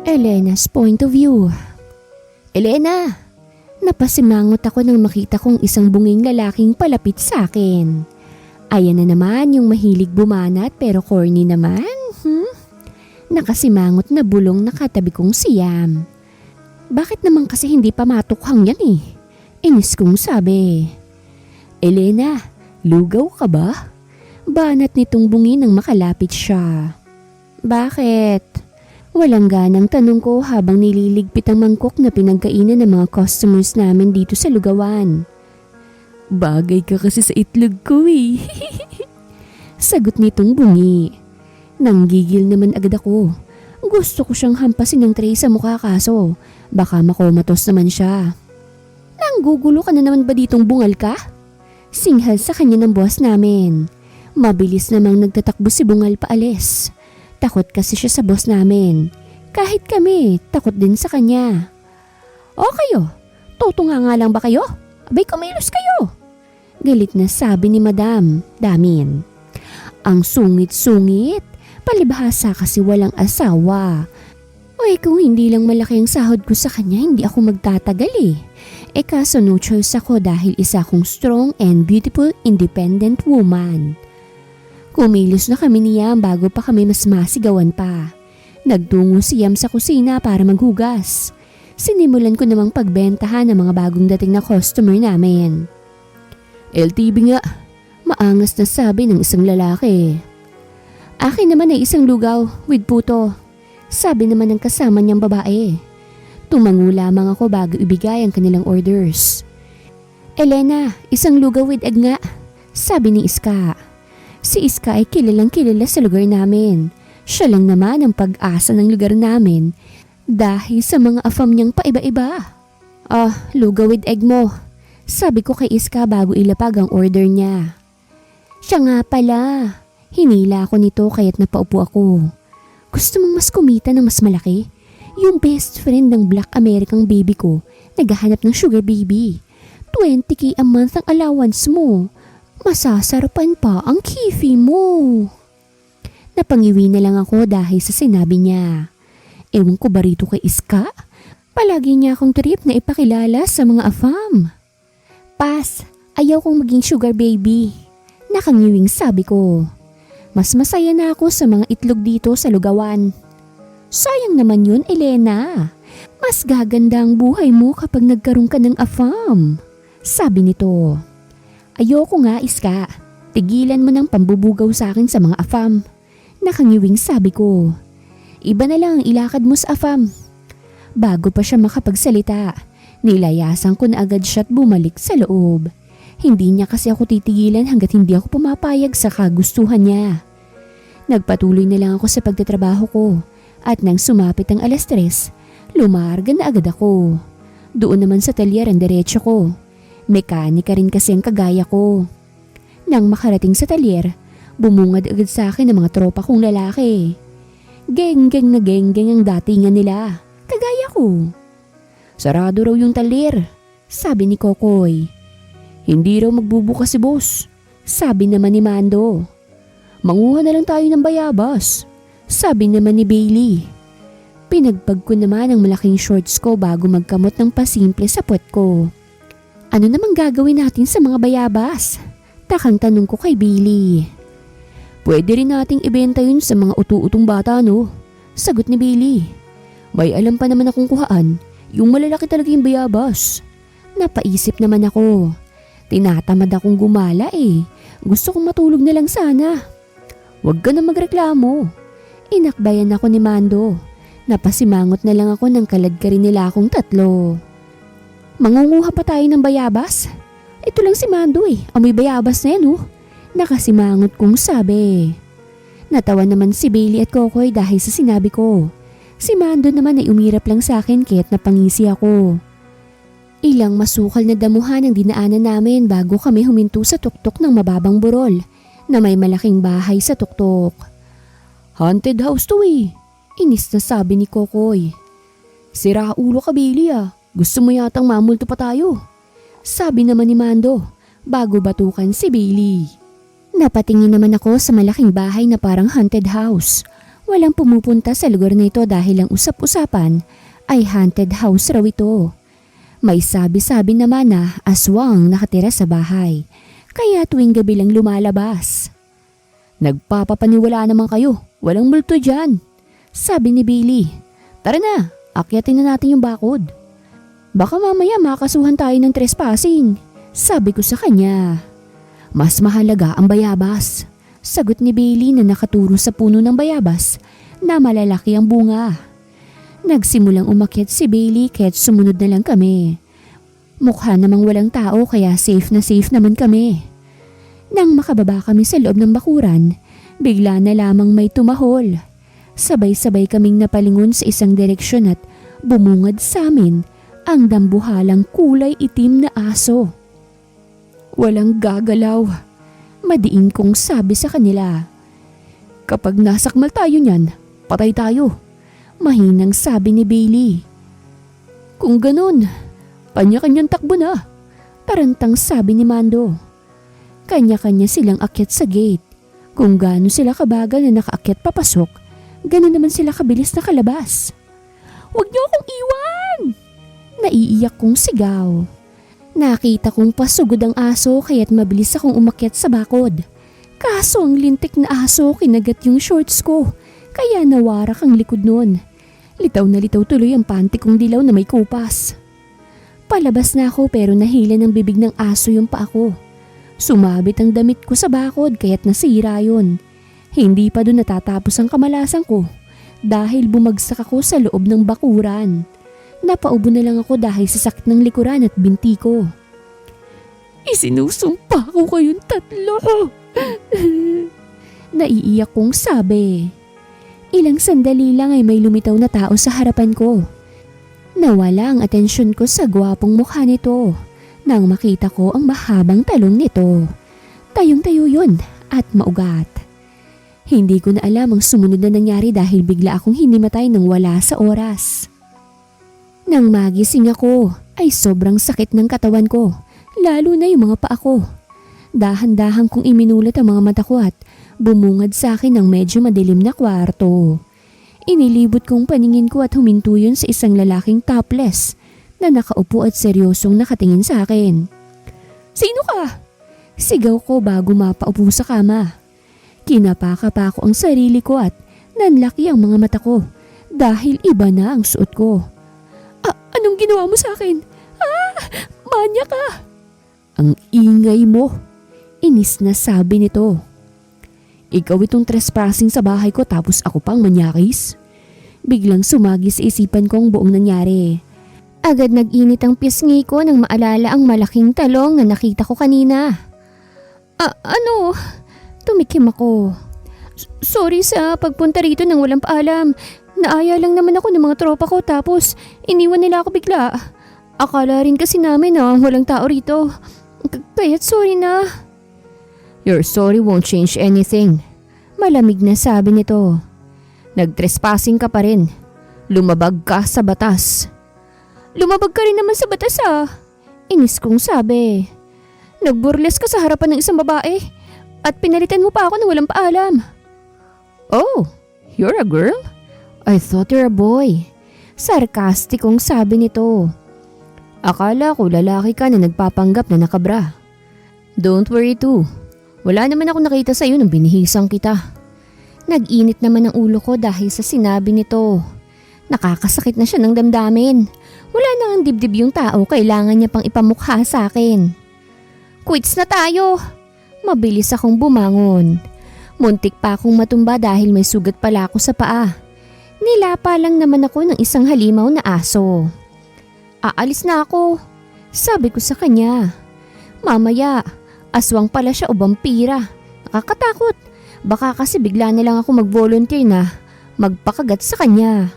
Elena's point of view. Elena! Napasimangot ako nang makita kong isang bunging lalaking palapit sa akin. Ayan na naman yung mahilig bumanat pero corny naman. Nakasimangot na bulong na katabi kong siyam. Bakit naman kasi hindi pa matukhang yan eh? Inis kong sabi. Elena, lugaw ka ba? Banat nitong bungi nang makalapit siya. Bakit? Walang ganang tanong ko habang nililigpit ang mangkok na pinagkainan ng mga customers namin dito sa lugawan. Bagay ka kasi sa itlog ko eh. Sagot nitong bungi. Nanggigil naman agad ako. Gusto ko siyang hampasin ng tray sa mukha kaso baka makomatos naman siya. Nanggugulo ka na naman ba ditong bungal ka? Singhal sa kanya ng boss namin. Mabilis namang nagtatakbo si bungal paalis. Takot kasi siya sa boss namin. Kahit kami, takot din sa kanya. O kayo, tutunga nga lang ba kayo? Abay kumilos kayo. Galit na sabi ni Madam Damin. Ang sungit-sungit, palibhasa kasi walang asawa. Oy, kung hindi lang malaki ang sahod ko sa kanya, hindi ako magtatagal eh. Kaso no choice ako dahil isa akong strong and beautiful independent woman. Kumilos na kami niyam bago pa kami mas masigawan pa. Nagtungo si Yam sa kusina para maghugas. Sinimulan ko namang pagbentahan ng mga bagong dating na customer namin. LTV nga, maangas na sabi ng isang lalaki. Akin naman ay isang lugaw with puto, sabi naman ng kasama niyang babae. Tumango lamang ako bago ibigay ang kanilang orders. Elena, isang lugaw with egg nga, sabi ni Iska. Si Iska ay kilalang kilala sa lugar namin. Siya lang naman ang pag-asa ng lugar namin dahil sa mga afam niyang paiba-iba. Lugaw with egg mo, sabi ko kay Iska bago ilapag ang order niya. Siya nga pala, hinila ako nito kaya't napaupo ako. Gusto mong mas kumita ng mas malaki? Yung best friend ng Black American baby ko, naghahanap ng sugar baby. 20K a month ang allowance mo. Masasarapan pa ang kifi mo. Napangiwi na lang ako dahil sa sinabi niya. Ewan ko ba rito kay Iska? Palagi niya akong trip na ipakilala sa mga afam. Pas, ayaw kong maging sugar baby. Nakangiwing sabi ko. Mas masaya na ako sa mga itlog dito sa lugawan. Sayang naman yun, Elena. Mas gaganda ang buhay mo kapag nagkaroon ka ng afam. Sabi nito. Ayoko nga, Iska. Tigilan mo ng pambubugaw sa akin sa mga afam. Nakangiwing sabi ko. Iba na lang ang ilakad mo sa afam. Bago pa siya makapagsalita, nilayasan ko na agad siya at bumalik sa loob. Hindi niya kasi ako titigilan hanggat hindi ako pumapayag sa kagustuhan niya. Nagpatuloy na lang ako sa pagtatrabaho ko at nang sumapit ang 3:00, lumarga na agad ako. Doon naman sa talyer ang diretso ko. Mekanika rin kasi ang kagaya ko. Nang makarating sa talyer, bumungad agad sa akin ng mga tropa kong lalaki. Geng-geng na geng-geng ang datingan nila, kagaya ko. Sarado raw yung talyer, sabi ni Kokoy. Hindi raw magbubukas si boss, sabi naman ni Mando. Manguha na lang tayo ng bayabas, sabi naman ni Bailey. Pinagpag ko naman ang malaking shorts ko bago magkamot ng pasimple sa puwet ko. Ano namang gagawin natin sa mga bayabas? Takang tanong ko kay Bailey. Pwede rin nating ibenta yun sa mga utu-utong bata, no? Sagot ni Bailey. May alam pa naman akong kuhaan, yung malalaki talaga yung bayabas. Napaisip naman ako. Tinatamad akong gumala eh. Gusto kong matulog na lang sana. Huwag ka na magreklamo. Inakbayan ako ni Mando. Napasimangot na lang ako ng kaladkarin nila akong 3. Mangunguha pa tayo ng bayabas? Ito lang si Mando eh, amoy bayabas na yan oh. Nakasimangot kong sabi. Natawa naman si Bailey at Kokoy dahil sa sinabi ko. Si Mando naman ay umirap lang sa akin kaya't napangisi ako. Ilang masukal na damuhan ang dinaanan namin bago kami huminto sa tuktok ng mababang burol na may malaking bahay sa tuktok. Haunted house to eh, inis na sabi ni Kokoy. Sira ulo ka Bailey ah. Gusto mo yatang mamulto pa tayo? Sabi naman ni Mando bago batukan si Bailey. Napatingin naman ako sa malaking bahay na parang haunted house. Walang pumupunta sa lugar na ito dahil ang usap-usapan ay haunted house raw ito. May sabi-sabi naman na aswang nakatira sa bahay, kaya tuwing gabi lang lumalabas. Nagpapapaniwala naman kayo, walang multo dyan, sabi ni Billy. Tara na, akyatin na natin yung bakod. Baka mamaya makasuhan tayo ng trespassing, sabi ko sa kanya. Mas mahalaga ang bayabas, sagot ni Billy na nakaturo sa puno ng bayabas na malalaki ang bunga. Nagsimulang umakyat si Billy kaya't sumunod na lang kami. Mukha namang walang tao kaya safe na safe naman kami. Nang makababa kami sa loob ng bakuran, bigla na lamang may tumahol. Sabay-sabay kaming napalingon sa isang direksyon at bumungad sa amin ang dambuhalang kulay itim na aso. Walang gagalaw. Madiin kong sabi sa kanila. Kapag nasakmal tayo niyan, patay tayo. Mahinang sabi ni Bailey. Kung ganun, kanya-kanyang takbo na. Tarantang sabi ni Mando. Kanya-kanya silang akyat sa gate. Kung gaano sila kabagal na nakaakyat papasok, gano'n naman sila kabilis na kalabas. Huwag niyo akong iwan! Naiiyak kong sigaw. Nakita kong pasugod ang aso kaya't mabilis akong umakyat sa bakod. Kaso ang lintik na aso kinagat yung shorts ko, kaya nawarak ang likod nun. Litaw na litaw tuloy ang panty kong dilaw na may kupas. Palabas na ako pero nahila ng bibig ng aso yung paa ko. Sumabit ang damit ko sa bakod kaya't nasira yun. Hindi pa doon natatapos ang kamalasan ko dahil bumagsak ako sa loob ng bakuran. Napaubo na lang ako dahil sa sakit ng likuran at binti ko. Isinusumpa ko kayong tatlo. Naiiyak kong sabi. Ilang sandali lang ay may lumitaw na tao sa harapan ko. Nawala ang atensyon ko sa gwapong mukha nito nang makita ko ang mahabang talong nito. Tayong-tayo yun at maugat. Hindi ko na alam ang sumunod na nangyari dahil bigla akong hinimatay nang wala sa oras. Nang magising ako ay sobrang sakit ng katawan ko, lalo na yung mga paa ko. Dahan-dahan kong iminulat ang mga mata ko at bumungad sa akin ng medyo madilim na kwarto. Inilibot kong paningin ko at huminto yun sa isang lalaking topless na nakaupo at seryosong nakatingin sa akin. Sino ka? Sigaw ko bago mapaupo sa kama. Kinapaka ko ang sarili ko at nanlaki ang mga mata ko dahil iba na ang suot ko. Anong ginawa mo sa akin? Manya ka! Ang ingay mo, inis na sabi nito. Ikaw itong trespassing sa bahay ko tapos ako pang manyakis? Biglang sumagi sa isipan ko ang buong nangyari. Agad nag-init ang pisngi ko nang maalala ang malaking talong na nakita ko kanina. Tumikim ako. Sorry sa pagpunta rito nang walang paalam. Naaya lang naman ako ng mga tropa ko tapos iniwan nila ako bigla. Akala rin kasi namin na walang tao rito. Kaya't sorry na. Your sorry won't change anything. Malamig na sabi nito. Nag-trespassing ka pa rin. Lumabag ka sa batas. Lumabag ka rin naman sa batas Inis kong sabi. Nagburles ka sa harapan ng isang babae at pinalitan mo pa ako ng walang paalam. Oh, you're a girl? I thought you're a boy. Sarkastikong sabi nito. Akala ko lalaki ka na nagpapanggap na nakabra. Don't worry too. Wala naman ako nakita sa'yo nung binihisang kita. Nag-init naman ang ulo ko dahil sa sinabi nito. Nakakasakit na siya ng damdamin. Wala na ang dibdib yung tao, kailangan niya pang ipamukha sa akin. Quits na tayo. Mabilis akong bumangon. Muntik pa akong matumba dahil may sugat pala ako sa paa. Nilapa lang naman ako ng isang halimaw na aso. Aalis na ako, sabi ko sa kanya. Mamaya, aswang pala siya o vampira. Nakakatakot. Baka kasi bigla na lang ako mag-volunteer na magpakagat sa kanya.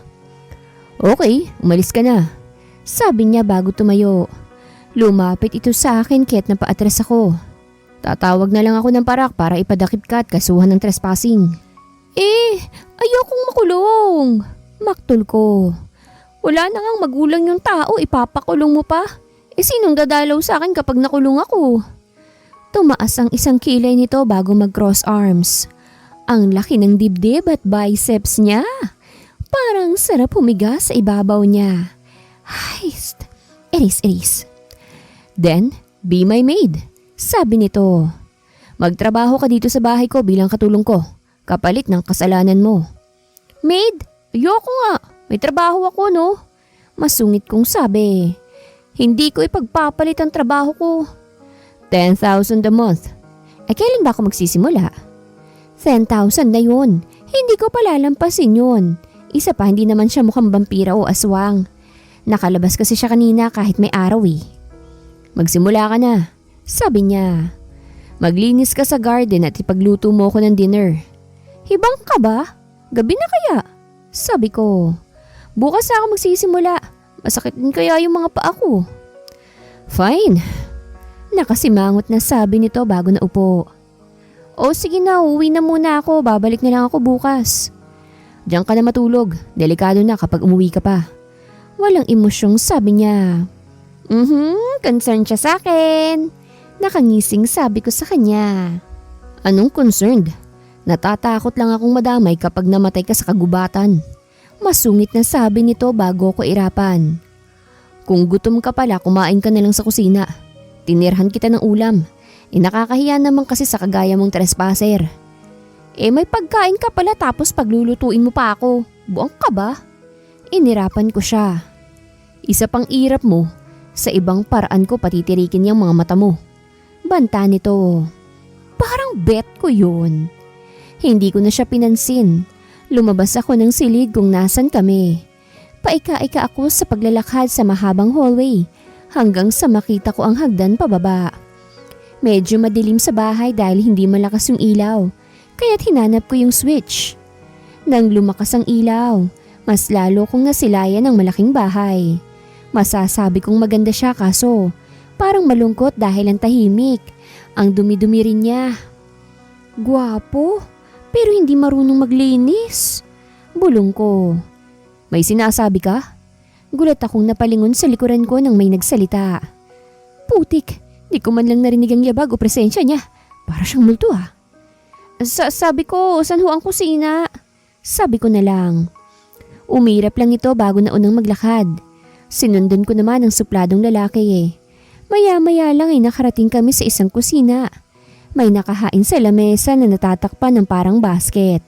Okay, umalis ka na, sabi niya bago tumayo. Lumapit ito sa akin kaya't napaatras ako. Tatawag na lang ako ng parak para ipadakip ka at kasuhan ng trespassing. Ayokong makulong. Maktol ko. Wala na ngang magulang yung tao, ipapakulong mo pa. Sinong dadalaw sa akin kapag nakulong ako? Tumaas ang isang kilay nito bago mag-cross arms. Ang laki ng dibdib at biceps niya. Parang sarap humiga sa ibabaw niya. Heist. Iris. Then, be my maid. Sabi nito. Magtrabaho ka dito sa bahay ko bilang katulong ko. Kapalit ng kasalanan mo. Maid? Ayoko nga. May trabaho ako, no? Masungit kong sabi. Hindi ko ipagpapalit ang trabaho ko. 10,000 a month. Kailan ba ako magsisimula? 10,000 na yun. Hindi ko palalampasin yun. Isa pa, hindi naman siya mukhang vampira o aswang. Nakalabas kasi siya kanina kahit may araw eh. Magsimula ka na, sabi niya. Maglinis ka sa garden at ipagluto mo ko ng dinner. Hibang ka ba? Gabi na kaya? Sabi ko. Bukas ako magsisimula. Masakit din kaya yung mga paa ko. Fine. Nakasimangot na sabi nito bago na upo. O sige na, uwi na muna ako. Babalik na lang ako bukas. Diyan ka na matulog. Delikado na kapag umuwi ka pa. Walang emosyong sabi niya. Concerned siya sa akin. Nakangising sabi ko sa kanya. Anong concerned? Natatakot lang akong madamay kapag namatay ka sa kagubatan. Masungit na sabi nito bago ko irapan. Kung gutom ka pala, kumain ka na lang sa kusina. Tinirhan kita ng ulam. Nakakahiya naman kasi sa kagaya mong trespasser. May pagkain ka pala tapos paglulutuin mo pa ako. Buang ka ba? Inirapan ko siya. Isa pang irap mo, sa ibang paraan ko patitirikin yung mga mata mo. Banta nito. Parang bet ko yun. Hindi ko na siya pinansin. Lumabas ako ng silid kung nasan kami. Paika-ika ako sa paglalakad sa mahabang hallway hanggang sa makita ko ang hagdan pababa. Medyo madilim sa bahay dahil hindi malakas yung ilaw, kaya't hinanap ko yung switch. Nang lumakas ang ilaw, mas lalo kong nasilayan ang malaking bahay. Masasabi kong maganda siya kaso parang malungkot dahil ang tahimik. Ang dumi-dumi rin niya. Gwapo, pero hindi marunong maglinis. Bulong ko. May sinasabi ka? Gulat akong napalingon sa likuran ko nang may nagsalita. Putik, di ko man lang narinig ang yabag o presensya niya. Para siyang multo ah. Sabi ko, saan ho ang kusina? Sabi ko na lang. Umirap lang ito bago na unang maglakad. Sinundan ko naman ang supladong lalaki eh. Maya-maya lang ay nakarating kami sa isang kusina. May nakahain sa lamesa na natatakpan ng parang basket.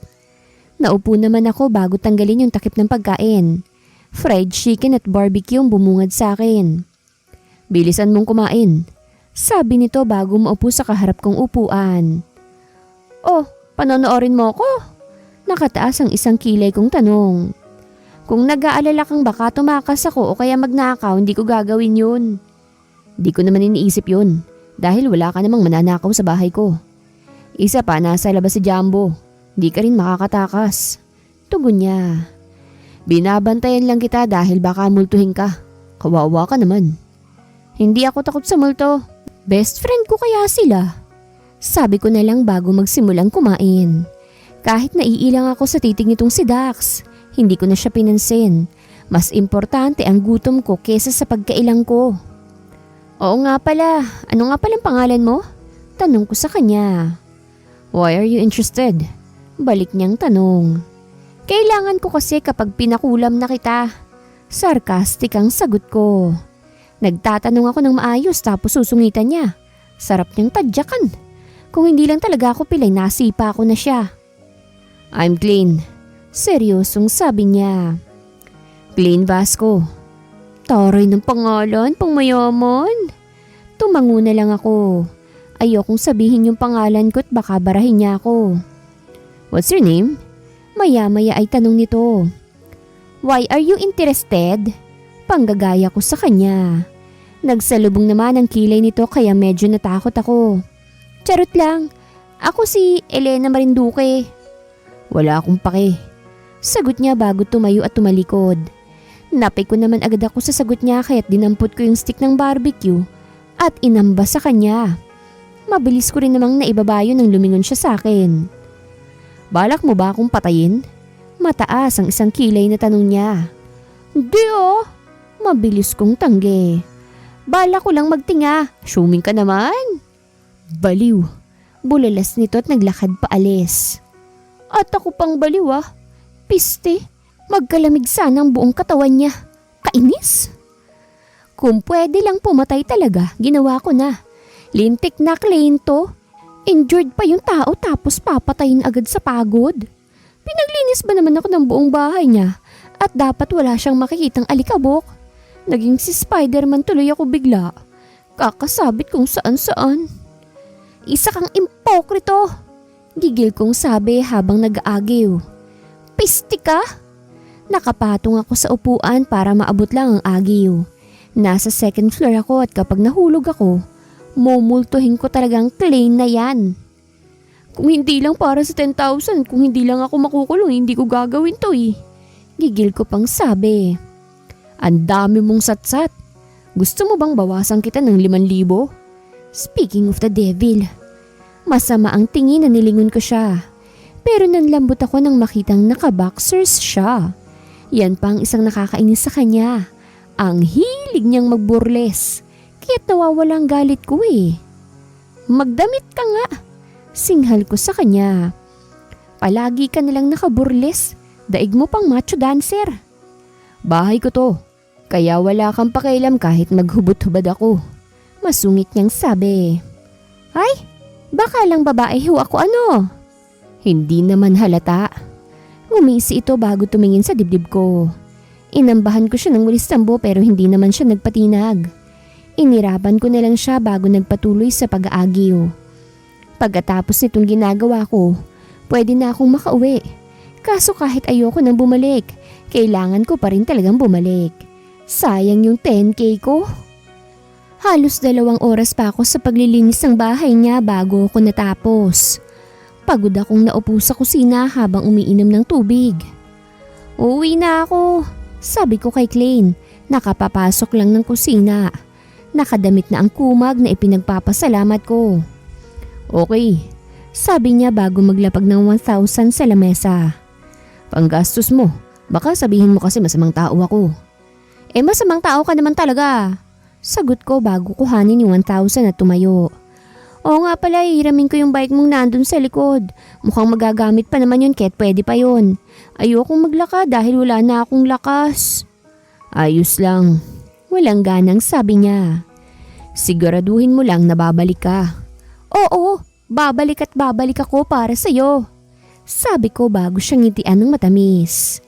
Naupo naman ako bago tanggalin yung takip ng pagkain. Fried chicken at barbecue ang bumungad sa akin. Bilisan mong kumain. Sabi nito bago maupo sa kaharap kong upuan. Oh, panonoorin mo ko? Nakataas ang isang kilay kong tanong. Kung nag-aalala kang baka tumakas ako o kaya magnakaw, hindi ko gagawin yun. Di ko naman iniisip yun dahil wala ka namang mananakaw sa bahay ko. Isa pa, nasa labas si Jumbo. Di ka rin makakatakas. Tugon niya. Binabantayan lang kita dahil baka multuhin ka. Kawawa ka naman. Hindi ako takot sa multo. Best friend ko kaya sila. Sabi ko na lang bago magsimulang kumain. Kahit naiilang ako sa titig nitong si Dax, hindi ko na siya pinansin. Mas importante ang gutom ko kesa sa pagkailang ko. Oo nga pala, ano nga palang pangalan mo? Tanong ko sa kanya. Why are you interested? Balik niyang tanong. Kailangan ko kasi kapag pinakulam na kita. Sarcastic ang sagot ko. Nagtatanong ako ng maayos tapos susungitan niya. Sarap niyang tadyakan. Kung hindi lang talaga ako pilay, nasipa ako na siya. I'm clean. Seryosong sabi niya. Clean Vasco. Taray ng pangalan, pang mayaman. Tumango na lang ako. Ayokong sabihin yung pangalan ko at baka barahin niya ako. What's your name? Maya-maya ay tanong nito. Why are you interested? Panggagaya ko sa kanya. Nagsalubong naman ang kilay nito kaya medyo natakot ako. Charot lang. Ako si Elena Marinduque. Wala akong pake. Sagot niya bago tumayo at tumalikod. Napay ko naman agad ako sa sagot niya kaya't dinampot ko yung stick ng barbecue at inamba sa kanya. Mabilis ko rin namang naibabayo nang lumingon siya sa akin. Balak mo ba akong patayin? Mataas ang isang kilay na tanong niya. Hindi oh. Mabilis kong tanggi. Balak ko lang magtinga. Assuming ka naman. Baliw. Bulalas nito at naglakad paalis. At ako pang baliw Piste, magkalamig sana ang buong katawan niya. Kainis! Kung pwede lang pumatay talaga, ginawa ko na. Lintik na Klein to. Injured pa yung tao tapos papatayin agad sa pagod. Pinaglinis ba naman ako ng buong bahay niya at dapat wala siyang makikitang alikabok. Naging si Spider-Man tuloy ako bigla. Kakasabit kung saan-saan. Isa kang impokrito! Gigil kong sabi habang nag-aagiw. Piste ka? Nakapatong ako sa upuan para maabot lang ang agiw. Nasa second floor ako at kapag nahulog ako, mumultuhin ko talagang Klein na yan. Kung hindi lang para sa 10,000, kung hindi lang ako makukulong, hindi ko gagawin to Gigil ko pang sabi. Ang dami mong satsat. Gusto mo bang bawasan kita ng 5,000? Speaking of the devil. Masama ang tingin na nilingon ko siya. Pero nanlambot ako nang makitang naka-boxers siya. Yan pa ang isang nakakainis sa kanya. Ang hilig niyang magburles. Kaya't nawawala ang galit ko Magdamit ka nga. Singhal ko sa kanya. Palagi ka nalang nakaburles. Daig mo pang macho dancer. Bahay ko to. Kaya wala kang pakialam kahit maghubot-hubad ako. Masungit niyang sabi. Ay, baka lang babae ho ako Hindi naman halata. Umisi ito bago tumingin sa dibdib ko. Inambahan ko siya ng walis tambo pero hindi naman siya nagpatinag. Inirapan ko na lang siya bago nagpatuloy sa pag-aagiw. Pagkatapos nitong ginagawa ko, pwede na akong makauwi. Kaso kahit ayoko nang bumalik, kailangan ko pa rin talagang bumalik. Sayang yung 10K ko. Halos 2 oras pa ako sa paglilinis ng bahay niya bago ako natapos. Pagod akong naupo sa kusina habang umiinom ng tubig. Uuwi na ako, sabi ko kay Klein. Nakapapasok lang ng kusina. Nakadamit na ang kumag na ipinagpapasalamat ko. Okay, sabi niya bago maglapag ng 1,000 sa lamesa. Panggastos mo, baka sabihin mo kasi masamang tao ako. Masamang tao ka naman talaga. Sagot ko bago kuhanin yung 1,000 at tumayo. Oo nga pala, hiramin ko yung bike mong nandun sa likod. Mukhang magagamit pa naman yun kahit pwede pa yun. Ayokong maglakad dahil wala na akong lakas. Ayos lang. Walang ganang sabi niya. Siguraduhin mo lang na babalik ka. Oo, babalik at babalik ako para sa'yo. Sabi ko bago siyang ngitian ng matamis.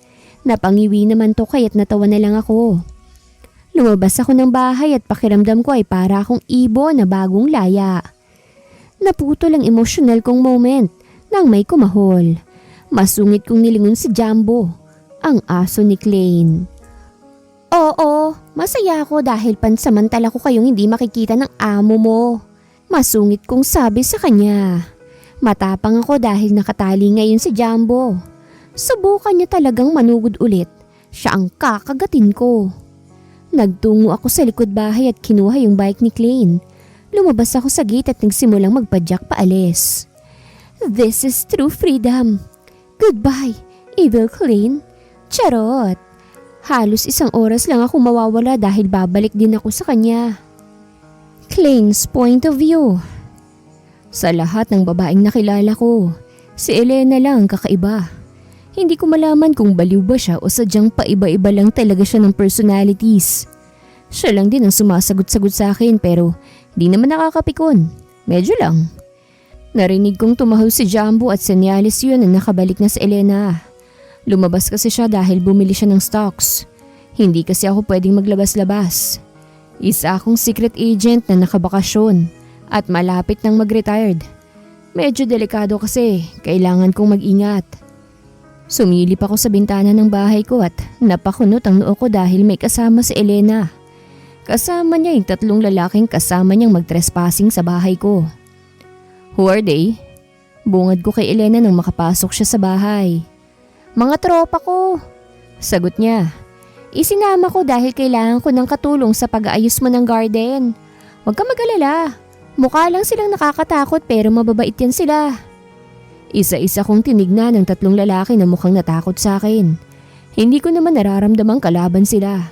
Napangiwi naman to kaya't natawa na lang ako. Lumabas ako ng bahay at pakiramdam ko ay para akong ibon na bagong laya. Naputol ang emosyonal kong moment nang may kumahol. Masungit kong nilingon si Jumbo, ang aso ni Klein. Oo, masaya ako dahil pansamantala ko kayong hindi makikita ng amo mo. Masungit kong sabi sa kanya. Matapang ako dahil nakatali ngayon si Jumbo. Subukan niya talagang manugod ulit. Siya ang kakagatin ko. Nagtungo ako sa likod bahay at kinuha yung bike ni Klein. Lumabas ako sa gate at nagsimulang magpadyak paalis. This is true freedom. Goodbye, evil Klein. Charot. Halos 1 oras lang ako mawawala dahil babalik din ako sa kanya. Klein's point of view. Sa lahat ng babaeng nakilala ko, si Elena lang kakaiba. Hindi ko malaman kung baliw ba siya o sadyang paiba-iba lang talaga siya ng personalities. Siya lang din ang sumasagot-sagot sa akin pero di naman nakakapikon. Medyo lang. Narinig kong tumahaw si Jumbo at senyalis yun na nakabalik na si Elena. Lumabas kasi siya dahil bumili siya ng stocks. Hindi kasi ako pwedeng maglabas-labas. Isa akong secret agent na nakabakasyon at malapit nang mag-retired. Medyo delikado kasi, kailangan kong mag-ingat. Sumilip ako sa bintana ng bahay ko at napakunot ang noo ko dahil may kasama si Elena. Kasama niya yung 3 lalaking kasama niyang mag-trespassing sa bahay ko. Who are they? Bungad ko kay Elena nang makapasok siya sa bahay. Mga tropa ko, sagot niya. Isinama ko dahil kailangan ko ng katulong sa pag-aayos mo ng garden. Huwag ka mag-alala. Mukha lang silang nakakatakot pero mababait yan sila. Isa-isa kong tinignan ng 3 lalaki na mukhang natakot sa akin. Hindi ko naman nararamdamang kalaban sila.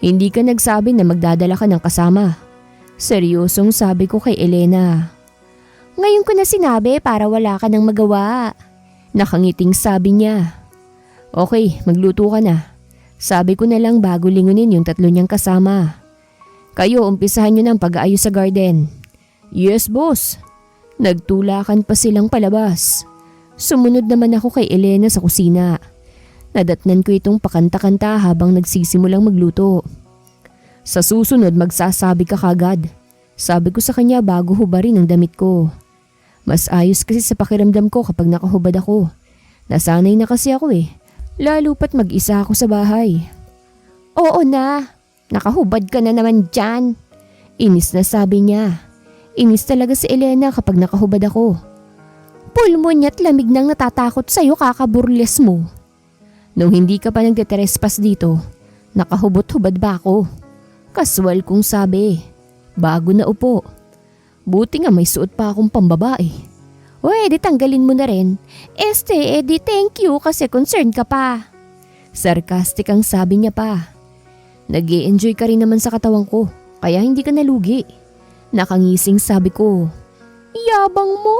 Hindi ka nagsabi na magdadala ka ng kasama. Seryosong sabi ko kay Elena. Ngayon ko na sinabi para wala ka nang magawa. Nakangiting sabi niya. Okay, magluto ka na. Sabi ko na lang bago lingunin yung 3 niyang kasama. Kayo, umpisahan niyo ng pag-aayos sa garden. Yes, boss. Nagtulakan pa silang palabas. Sumunod naman ako kay Elena sa kusina. Nadatnan ko itong pakanta-kanta habang nagsisimulang magluto. Sa susunod magsasabi ka kagad. Sabi ko sa kanya bago hubarin ang damit ko. Mas ayos kasi sa pakiramdam ko kapag nakahubad ako. Nasanay na kasi ako eh. Lalo pat mag-isa ako sa bahay. Oo na, nakahubad ka na naman dyan. Inis na sabi niya. Inis talaga si Elena kapag nakahubad ako. Pulmonya at lamig nang natatakot sa'yo kakaburles mo. Nung hindi ka pa nagtetrespas dito, nakahubot-hubad ba ako? Kaswal kong sabi, bago na upo. Buti nga may suot pa akong pambabae. O di tanggalin mo na rin. Edi thank you kasi concerned ka pa. Sarcastic ang sabi niya pa. Nag-i-enjoy ka rin naman sa katawan ko, kaya hindi ka nalugi. Nakangising sabi ko. Yabang mo?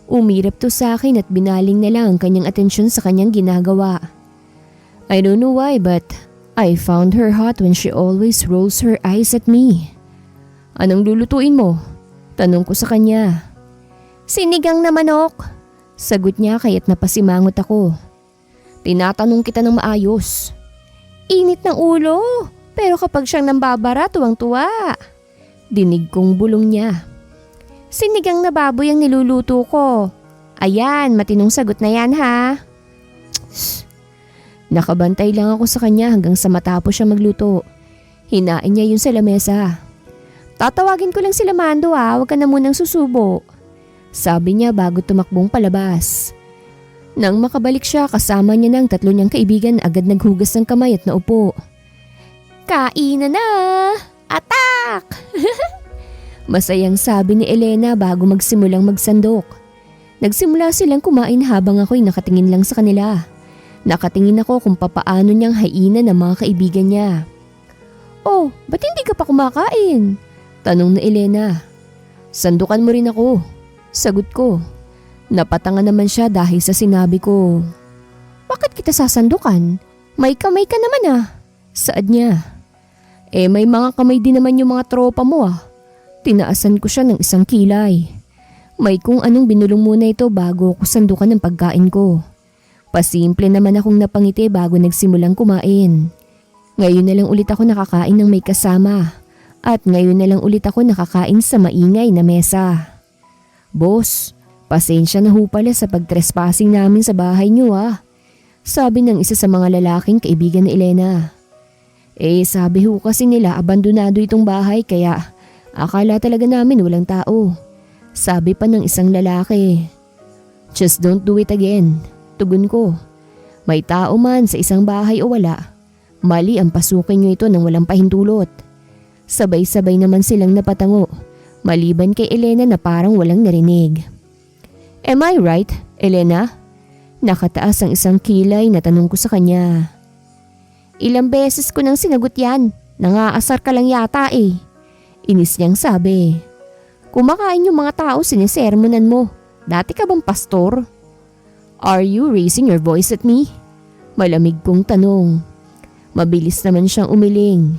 Umirap to sa akin at binaling na lang ang kanyang atensyon sa kanyang ginagawa. I don't know why but I found her hot when she always rolls her eyes at me. Anong lulutuin mo? Tanong ko sa kanya. Sinigang na manok. Sagot niya kaya't napasimangot ako. Tinatanong kita ng maayos. Init ng ulo, pero kapag siyang nambabara tuwang-tuwa. Dinig kong bulong niya. Sinigang na baboy ang niluluto ko. Ayan, matinong sagot na yan ha. Nakabantay lang ako sa kanya hanggang sa matapos siya magluto. Hinain niya yun sa lamesa. Tatawagin ko lang sila Mando huwag ka na munang susubo. Sabi niya bago tumakbong palabas. Nang makabalik siya kasama niya ng 3 niyang kaibigan agad naghugas ng kamay at naupo. Kainan na! Atak! Masayang sabi ni Elena bago magsimulang magsandok. Nagsimula silang kumain habang ako'y nakatingin lang sa kanila. Nakatingin ako kung papaano niyang hainan ang mga kaibigan niya. Oh, ba't hindi ka pa kumakain? Tanong ni Elena. Sandukan mo rin ako. Sagot ko. Napatanga naman siya dahil sa sinabi ko. Bakit kita sasandukan? May kamay ka naman Saad niya. May mga kamay din naman yung mga tropa mo Tinaasan ko siya ng 1 kilay. May kung anong binulong muna ito bago ko sandukan ng pagkain ko. Pasimple naman akong napangiti bago nagsimulang kumain. Ngayon na lang ulit ako nakakain ng may kasama. At ngayon na lang ulit ako nakakain sa maingay na mesa. Boss, pasensya na ho pala sa pagtrespassing namin sa bahay niyo Sabi ng isa sa mga lalaking kaibigan ni Elena. Sabi ho kasi nila abandonado itong bahay kaya akala talaga namin walang tao. Sabi pa ng isang lalaki. Just don't do it again. Tugon ko. May tao man sa isang bahay o wala. Mali ang pasukin niyo ito nang walang pahintulot. Sabay-sabay naman silang napatango. Maliban kay Elena na parang walang narinig. Am I right, Elena? Nakataas ang 1 kilay na tanong ko sa kanya. Ilang beses ko nang sinagot yan. Nangaasar ka lang yata Inis niyang sabi. Kumakain yung mga tao sinisermonan mo. Dati ka bang pastor? Are you raising your voice at me? Malamig kong tanong. Mabilis naman siyang umiling.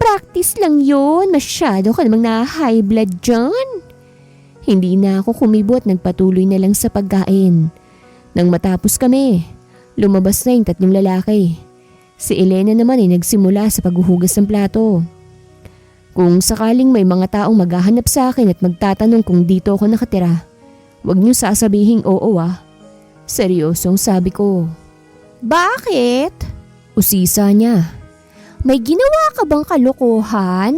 Practice lang yun. Masyado ka namang na-high blood dyan. Hindi na ako kumibo at nagpatuloy na lang sa pagkain. Nang matapos kami, lumabas na yung 3 lalaki. Si Elena naman ay nagsimula sa paghuhugas ng plato. Kung sakaling may mga taong maghahanap sa akin at magtatanong kung dito ako nakatira, huwag niyo sasabihing oo Seryosong sabi ko. Bakit? Usisa niya. May ginawa ka bang kalokohan?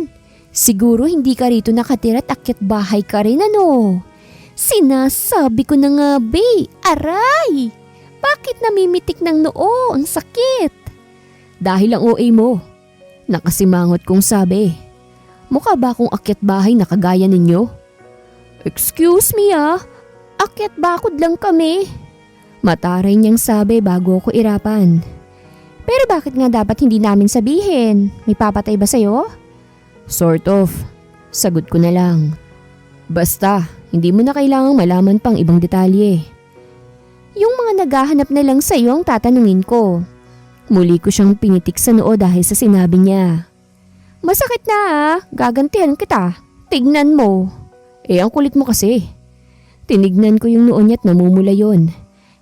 Siguro hindi ka rito nakatira at akyat bahay ka rin Sinasabi ko na nga aray! Bakit namimitik ng noo? Ang sakit! Dahil ang OA mo. Nakasimangot kong sabi. Mukha ba akong akyat bahay na kagaya ninyo? Excuse me akyat bakod lang kami. Mataray niyang sabi bago ako irapan. Pero bakit nga dapat hindi namin sabihin? May papatay ba sa'yo? Sort of. Sagot ko na lang. Basta, hindi mo na kailangang malaman pang ibang detalye. Yung naghahanap na lang sa'yo ang tatanungin ko. Muli ko siyang pinitik sa noo dahil sa sinabi niya. Masakit na gagantihan kita. Tignan mo. Ang kulit mo kasi. Tinignan ko yung noo niya at namumula yon.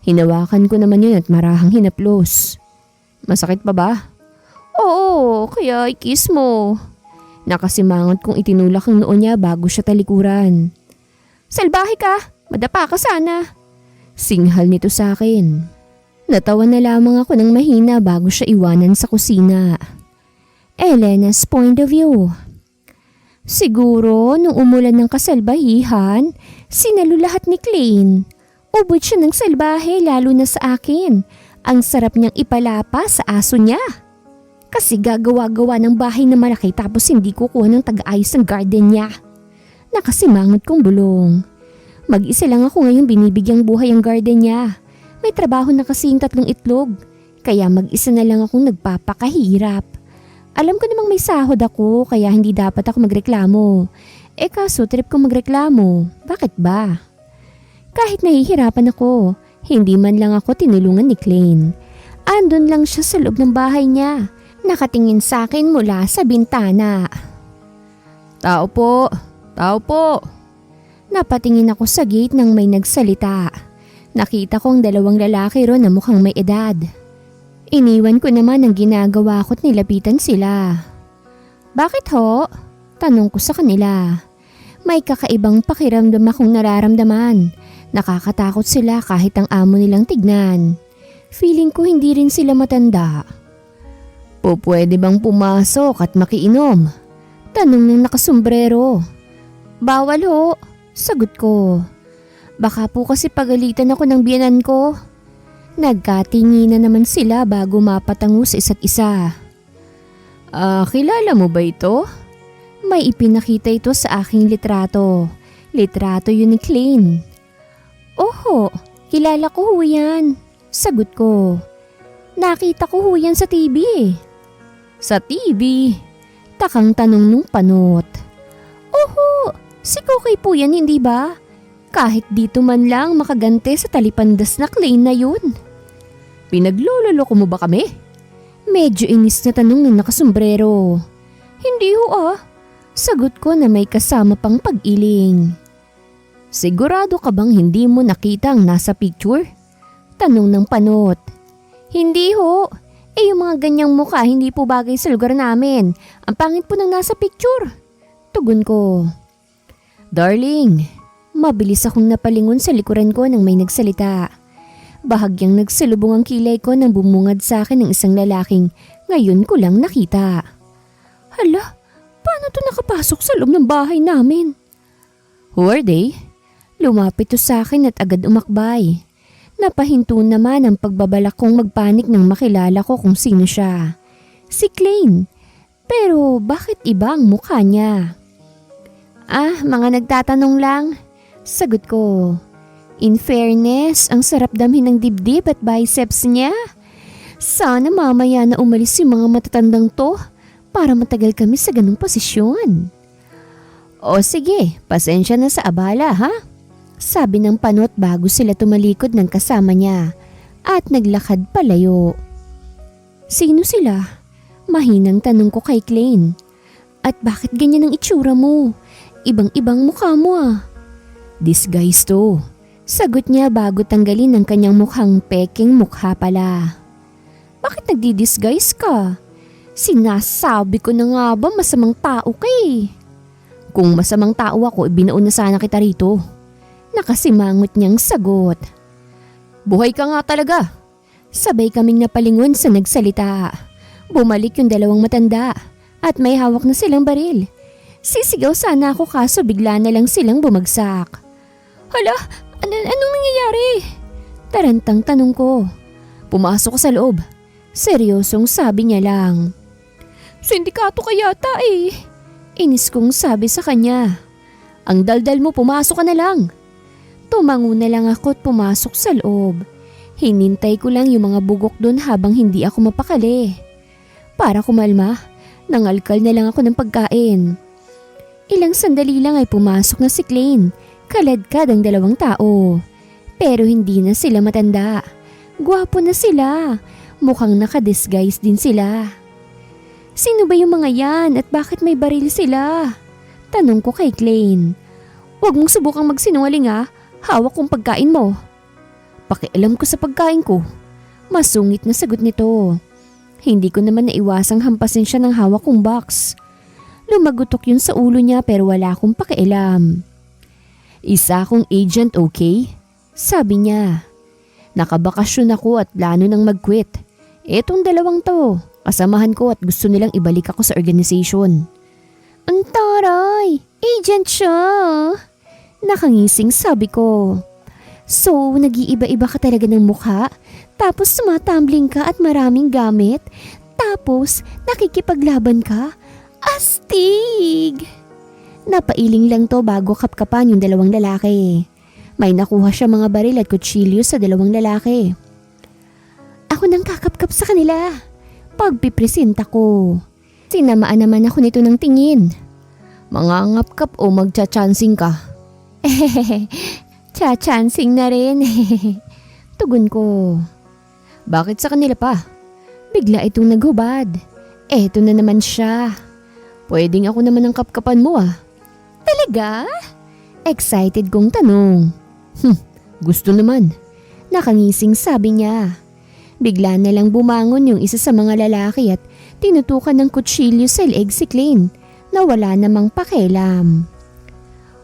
Hinawakan ko naman yun at marahang hinaplos. Masakit pa ba? Oo, kaya i-kiss mo. Nakasimangot kong itinulak ang noo niya bago siya talikuran. Salbahe ka, madapa ka sana. Singhal nito sa akin. Natawa na lamang ako ng mahina bago siya iwanan sa kusina. Elena's point of view. Siguro nung umulan ng kasalbahihan, sinalo lahat ni Klein. Ubod siya ng salbahe lalo na sa akin. Ang sarap niyang ipalapa sa aso niya. Kasi gagawa-gawa ng bahay na malaki tapos hindi kukuha ng taga-ayos ng garden niya. Nakasimangot kong bulong. Mag-isa lang ako ngayong binibigyang buhay ang garden niya. May trabaho na kasing 3 itlog. Kaya mag-isa na lang akong nagpapakahirap. Alam ko namang may sahod ako kaya hindi dapat ako magreklamo. Kaso trip kong magreklamo. Bakit ba? Kahit nahihirapan ako, hindi man lang ako tinulungan ni Klein. Andun lang siya sa loob ng bahay niya. Nakatingin sa akin mula sa bintana. Tao po, tao po. Napatingin ako sa gate nang may nagsalita. Nakita ko ang 2 lalaki ron na mukhang may edad. Iniwan ko naman ang ginagawa ko at nilapitan sila. Bakit ho? Tanong ko sa kanila. May kakaibang pakiramdam akong nararamdaman. Nakakatakot sila kahit ang amo nilang tignan. Feeling ko hindi rin sila matanda. Pwede bang pumasok at makiinom? Tanong ng nakasombrero. Bawal ho, sagot ko. Baka po kasi pagalitan ako ng biyenan ko. Nagkatinginan naman sila bago mapatango sa isa't isa. Kilala mo ba ito? May ipinakita ito sa aking litrato. Litrato yun ni Klein. Oho, kilala ko ho yan. Sagot ko. Nakita ko ho yan sa TV Sa TV? Takang tanong nung panot. Oho, si Kokoy po yan hindi ba? Kahit dito man lang makagante sa talipandas na Klein na yun. Pinaglololoko mo ba kami? Medyo inis na tanong ng nakasombrero. Hindi ho Sagot ko na may kasama pang pag-iling. Sigurado ka bang hindi mo nakita ang nasa picture? Tanong ng panot. Hindi ho. Yung mga ganyang mukha hindi po bagay sa lugar namin. Ang pangit po ng nasa picture. Tugon ko. Darling, mabilis akong napalingon sa likuran ko nang may nagsalita. Bahagyang nagsalubong ang kilay ko nang bumungad sa akin ng isang lalaking ngayon ko lang nakita. Hala, paano to nakapasok sa loob ng bahay namin? Who are they? Lumapit to sa akin at agad umakbay. Napahinto naman ang pagbabalak kong magpanik nang makilala ko kung sino siya. Si Klein. Pero bakit iba ang mukha niya? Mga nagtatanong lang. Sagot ko. In fairness, ang sarap damhin ng dibdib at biceps niya. Sana mamaya na umalis yung mga matatandang to para matagal kami sa ganung posisyon. O sige, pasensya na sa abala ha? Sabi ng panot bago sila tumalikod ng kasama niya at naglakad palayo. Sino sila? Mahinang tanong ko kay Klein. At bakit ganyan ang itsura mo? Ibang-ibang mukha mo Disguise to. Sagot niya bago tanggalin ang kanyang mukhang peking mukha pala. Bakit nagdi-disguise ka? Sinasabi ko na nga ba masamang tao ka Kung masamang tao ako, ibinaon na sana kita rito. Nakasimangot niyang sagot. Buhay ka nga talaga. Sabay kaming napalingon sa nagsalita. Bumalik yung 2 matanda at may hawak na silang baril. Sisigaw sana ako kaso bigla na lang silang bumagsak. Hala, anong nangyayari? Tarantang tanong ko. Pumasok ko sa loob. Seryosong sabi niya lang. Sindikato ka yata Inis kong sabi sa kanya. Ang daldal mo, pumasok ka na lang. Tumango na lang ako at pumasok sa loob. Hinintay ko lang yung mga bugok doon habang hindi ako mapakali. Para kumalma, nangalkal na lang ako ng pagkain. Ilang sandali lang ay pumasok na si Klein. Kaladkad ang 2 tao. Pero hindi na sila matanda. Gwapo na sila. Mukhang nakadisguise din sila. Sino ba yung mga yan at bakit may baril sila? Tanong ko kay Klein. Huwag mong subukang magsinungaling ha. Hawak kong pagkain mo. Pakialam ko sa pagkain ko. Masungit na sagot nito. Hindi ko naman naiwasang hampasin siya ng hawak kong box. Lumagutok yun sa ulo niya pero wala akong pakialam. Isa akong agent, okay? Sabi niya. Nakabakasyon ako at plano nang mag-quit. Etong dalawang to, kasamahan ko at gusto nilang ibalik ako sa organization. Ang taray! Agent siya! Nakangising sabi ko. So, nag-iiba-iba ka talaga ng mukha? Tapos tumatambling ka at maraming gamit? Tapos, nakikipaglaban ka? Astig! Napailing lang to bago kapkapan yung dalawang lalaki. May nakuha siya mga baril at kutsilyo sa dalawang lalaki. Ako nang kakapkap sa kanila. Pagpipresenta ko. Sinamaan naman ako nito ng tingin. Mangangapkap o magchachancing ka? Chachancing na rin. Tugon ko. Bakit sa kanila pa? Bigla itong naghubad. Eto na naman siya. Pwedeng ako naman ang kapkapan mo ah. Talaga? Excited kong tanong. Gusto naman. Nakangising sabi niya. Bigla na lang bumangon yung isa sa mga lalaki at tinutukan ng kutsilyo sa leeg si Klein na wala namang pakialam.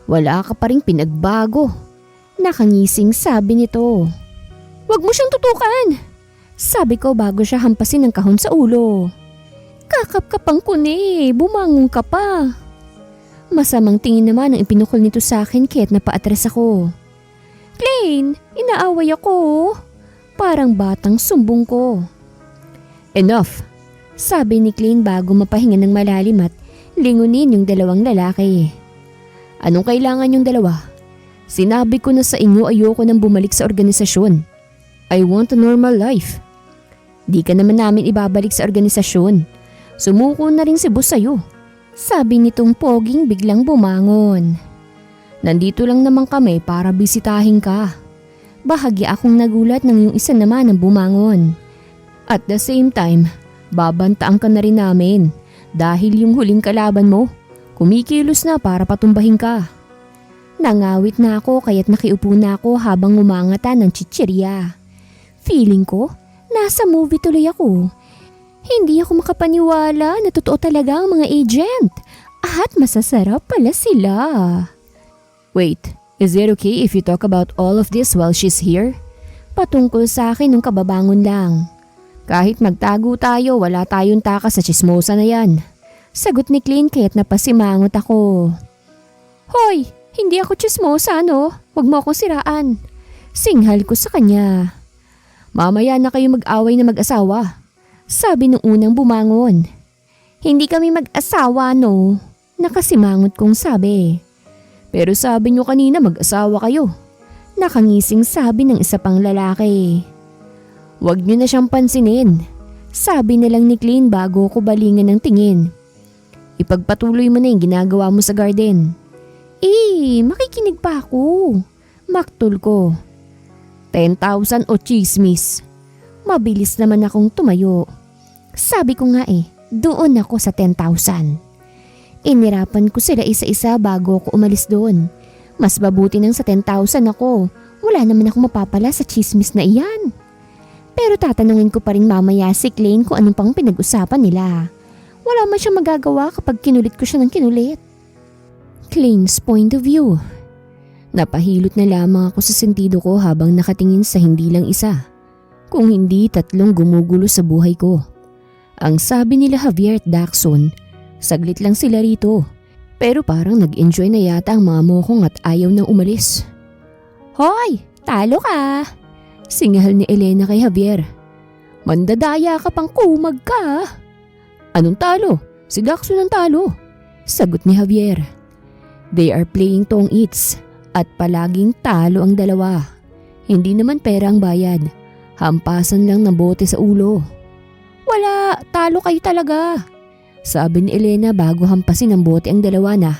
Wala ka pa ring pinagbago. Nakangising sabi nito. Huwag mo siyang tutukan. Sabi ko bago siya hampasin ng kahon sa ulo. Kakapkapang ko ni, bumangon ka pa. Masamang tingin naman ang ipinukol nito sa akin kaya't napaatras ako. Klein, inaaway ako. Parang batang sumbong ko. Enough, sabi ni Klein bago mapahinga ng malalim at lingunin yung dalawang lalaki. Anong kailangan yung dalawa? Sinabi ko na sa inyo ayoko nang bumalik sa organisasyon. I want a normal life. Di ka naman namin ibabalik sa organisasyon. Sumuko na rin si boss sa'yo. Sabi nitong poging biglang bumangon. Nandito lang naman kami para bisitahin ka. Bahagya akong nagulat nang yung isa naman ang bumangon. At the same time, babantaan ka na rin namin dahil yung huling kalaban mo, kumikilos na para patumbahin ka. Nangawit na ako kaya't nakiupo na ako habang umangatan ng chichirya. Feeling ko, nasa movie tuloy ako. Hindi ako makapaniwala na totoo talaga ang mga agent at masasarap pala sila. Wait, is it okay if you talk about all of this while she's here? Patungkol sa akin nung kababangon lang. Kahit magtago tayo, wala tayong taka sa chismosa na yan. Sagot ni Klein kaya't napasimangot ako. Hoy, hindi ako chismosa no? Huwag mo akong siraan. Singhal ko sa kanya. Mamaya na kayo mag-away na mag-asawa. Sabi nung unang bumangon. Hindi kami mag-asawa no? Nakasimangot kong sabi. Pero sabi nyo kanina mag-asawa kayo. Nakangising sabi ng isa pang lalaki. Huwag nyo na siyang pansinin. Sabi na lang ni Klein bago ko balingan ng tingin. Ipagpatuloy mo na yung ginagawa mo sa garden. Makikinig pa ako. Maktol ko. 10,000 o chismis. Mabilis naman akong tumayo. Sabi ko nga doon ako sa 10,000. Inirapan ko sila isa-isa bago ako umalis doon. Mas mabuti nang sa 10,000 ako. Wala naman ako mapapala sa chismis na iyan. Pero tatanungin ko pa rin mamaya si Klein kung anong pang pinag-usapan nila. Wala man siyang magagawa kapag kinulit ko siya ng kinulit. Klein's point of view. Napahilot na lamang ako sa sentido ko habang nakatingin sa hindi lang isa, kung hindi tatlong gumugulo sa buhay ko. Ang sabi nila Javier at Daxon, saglit lang sila rito. Pero parang nag-enjoy na yata ang mga mokong at ayaw nang umalis. Hoy! Talo ka! Singhal ni Elena kay Javier. Mandadaya ka pang kumag ka. Anong talo? Si Daxon ang talo. Sagot ni Javier. They are playing tong its at palaging talo ang dalawa. Hindi naman pera ang bayad. Hampasan lang ng bote sa ulo. Wala, talo kayo talaga. Sabi ni Elena bago hampasin ng bote ang dalawa na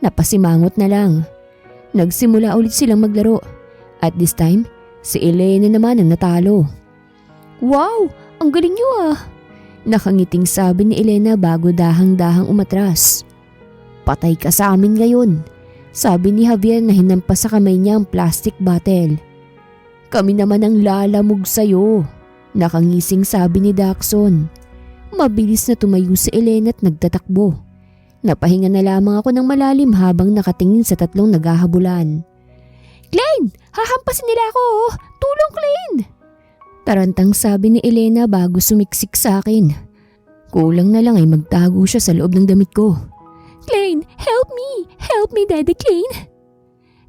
napasimangot na lang. Nagsimula ulit silang maglaro. At this time, si Elena naman ang natalo. Wow, ang galing niyo ah. Nakangiting sabi ni Elena bago dahang-dahang umatras. Patay ka sa amin ngayon, sabi ni Javier na hinampas sa kamay niya ang plastic bottle. Kami naman ang lalamog sa'yo, nakangising sabi ni Daxon. Mabilis na tumayo si Elena at nagtatakbo. Napahinga na lamang ako ng malalim habang nakatingin sa tatlong naghahabulan. Klein, hahampasin nila ako oh! Tulong, Klein! Tarantang sabi ni Elena bago sumiksik sa akin. Kulang na lang ay magtago siya sa loob ng damit ko. Klein, help me! Help me, Daddy Klein!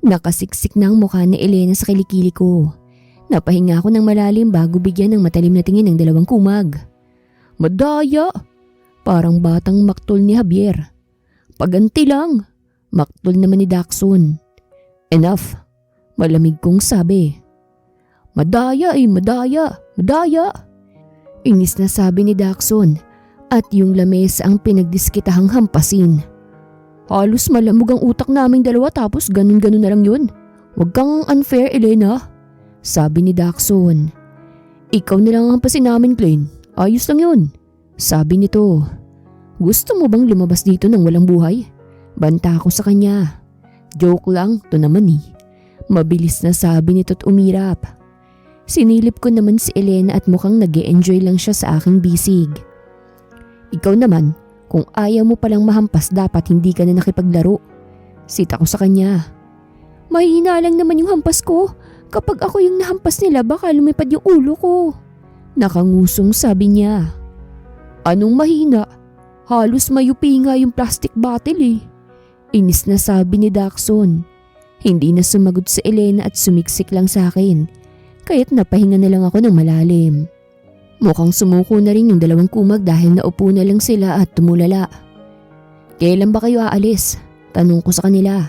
Nakasiksik na ang mukha ni Elena sa kilikili ko. Napahinga ako ng malalim bago bigyan ng matalim na tingin ng dalawang kumag. Madaya! Parang batang maktol ni Javier. Paganti lang! Maktol naman ni Daxon. Enough! Malamig kong sabi. Madaya madaya, madaya! Inis na sabi ni Daxon at yung lamesa ang pinagdiskitahang hampasin. Halos malamog ang utak naming dalawa tapos ganun-ganun na lang yun. Huwag kang unfair, Elena, sabi ni Daxon. Ikaw nilang hampasin namin, Klein. Ayos lang yun, sabi nito. Gusto mo bang lumabas dito ng walang buhay? Banta ko sa kanya. Joke lang, to naman eh. Mabilis na sabi nito at umirap. Sinilip ko naman si Elena at mukhang nag-e-enjoy lang siya sa aking bisig. Ikaw naman, kung ayaw mo palang mahampas dapat hindi ka na nakipaglaro. Sita ko sa kanya. Mahina lang naman yung hampas ko. Kapag ako yung nahampas nila baka lumipad yung ulo ko. Nakangusong sabi niya. Anong mahina? Halos mayupi nga yung plastic bottle eh. Inis na sabi ni Daxon. Hindi na sumagot si Elena at sumiksik lang sa akin. Kaya't napahinga na lang ako ng malalim. Mukhang sumuko na rin yung dalawang kumag dahil naupo na lang sila at tumulala. Kailan ba kayo aalis? Tanong ko sa kanila.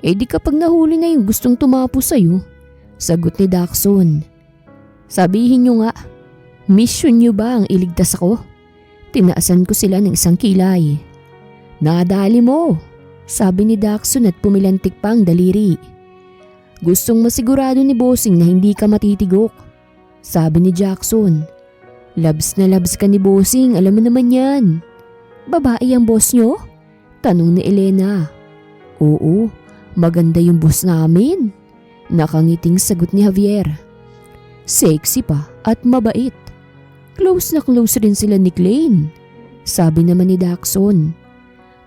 Di kapag nahuli na yung gustong tumapo sa'yo, sagot ni Daxon. Sabihin nyo nga, mission nyo ba ang iligtas ako? Tinaasan ko sila ng isang kilay. Nadali mo, sabi ni Daxon at pumilantik pa ang daliri. Gustong masigurado ni Bossing na hindi ka matitigok, sabi ni Jackson. Labs na labs ka ni Bossing, alam mo naman yan. Babae ang boss nyo? Tanong ni Elena. Oo, maganda yung boss namin, nakangiting sagot ni Javier. Sexy pa at mabait. Close na close rin sila ni Klein, sabi naman ni Daxon.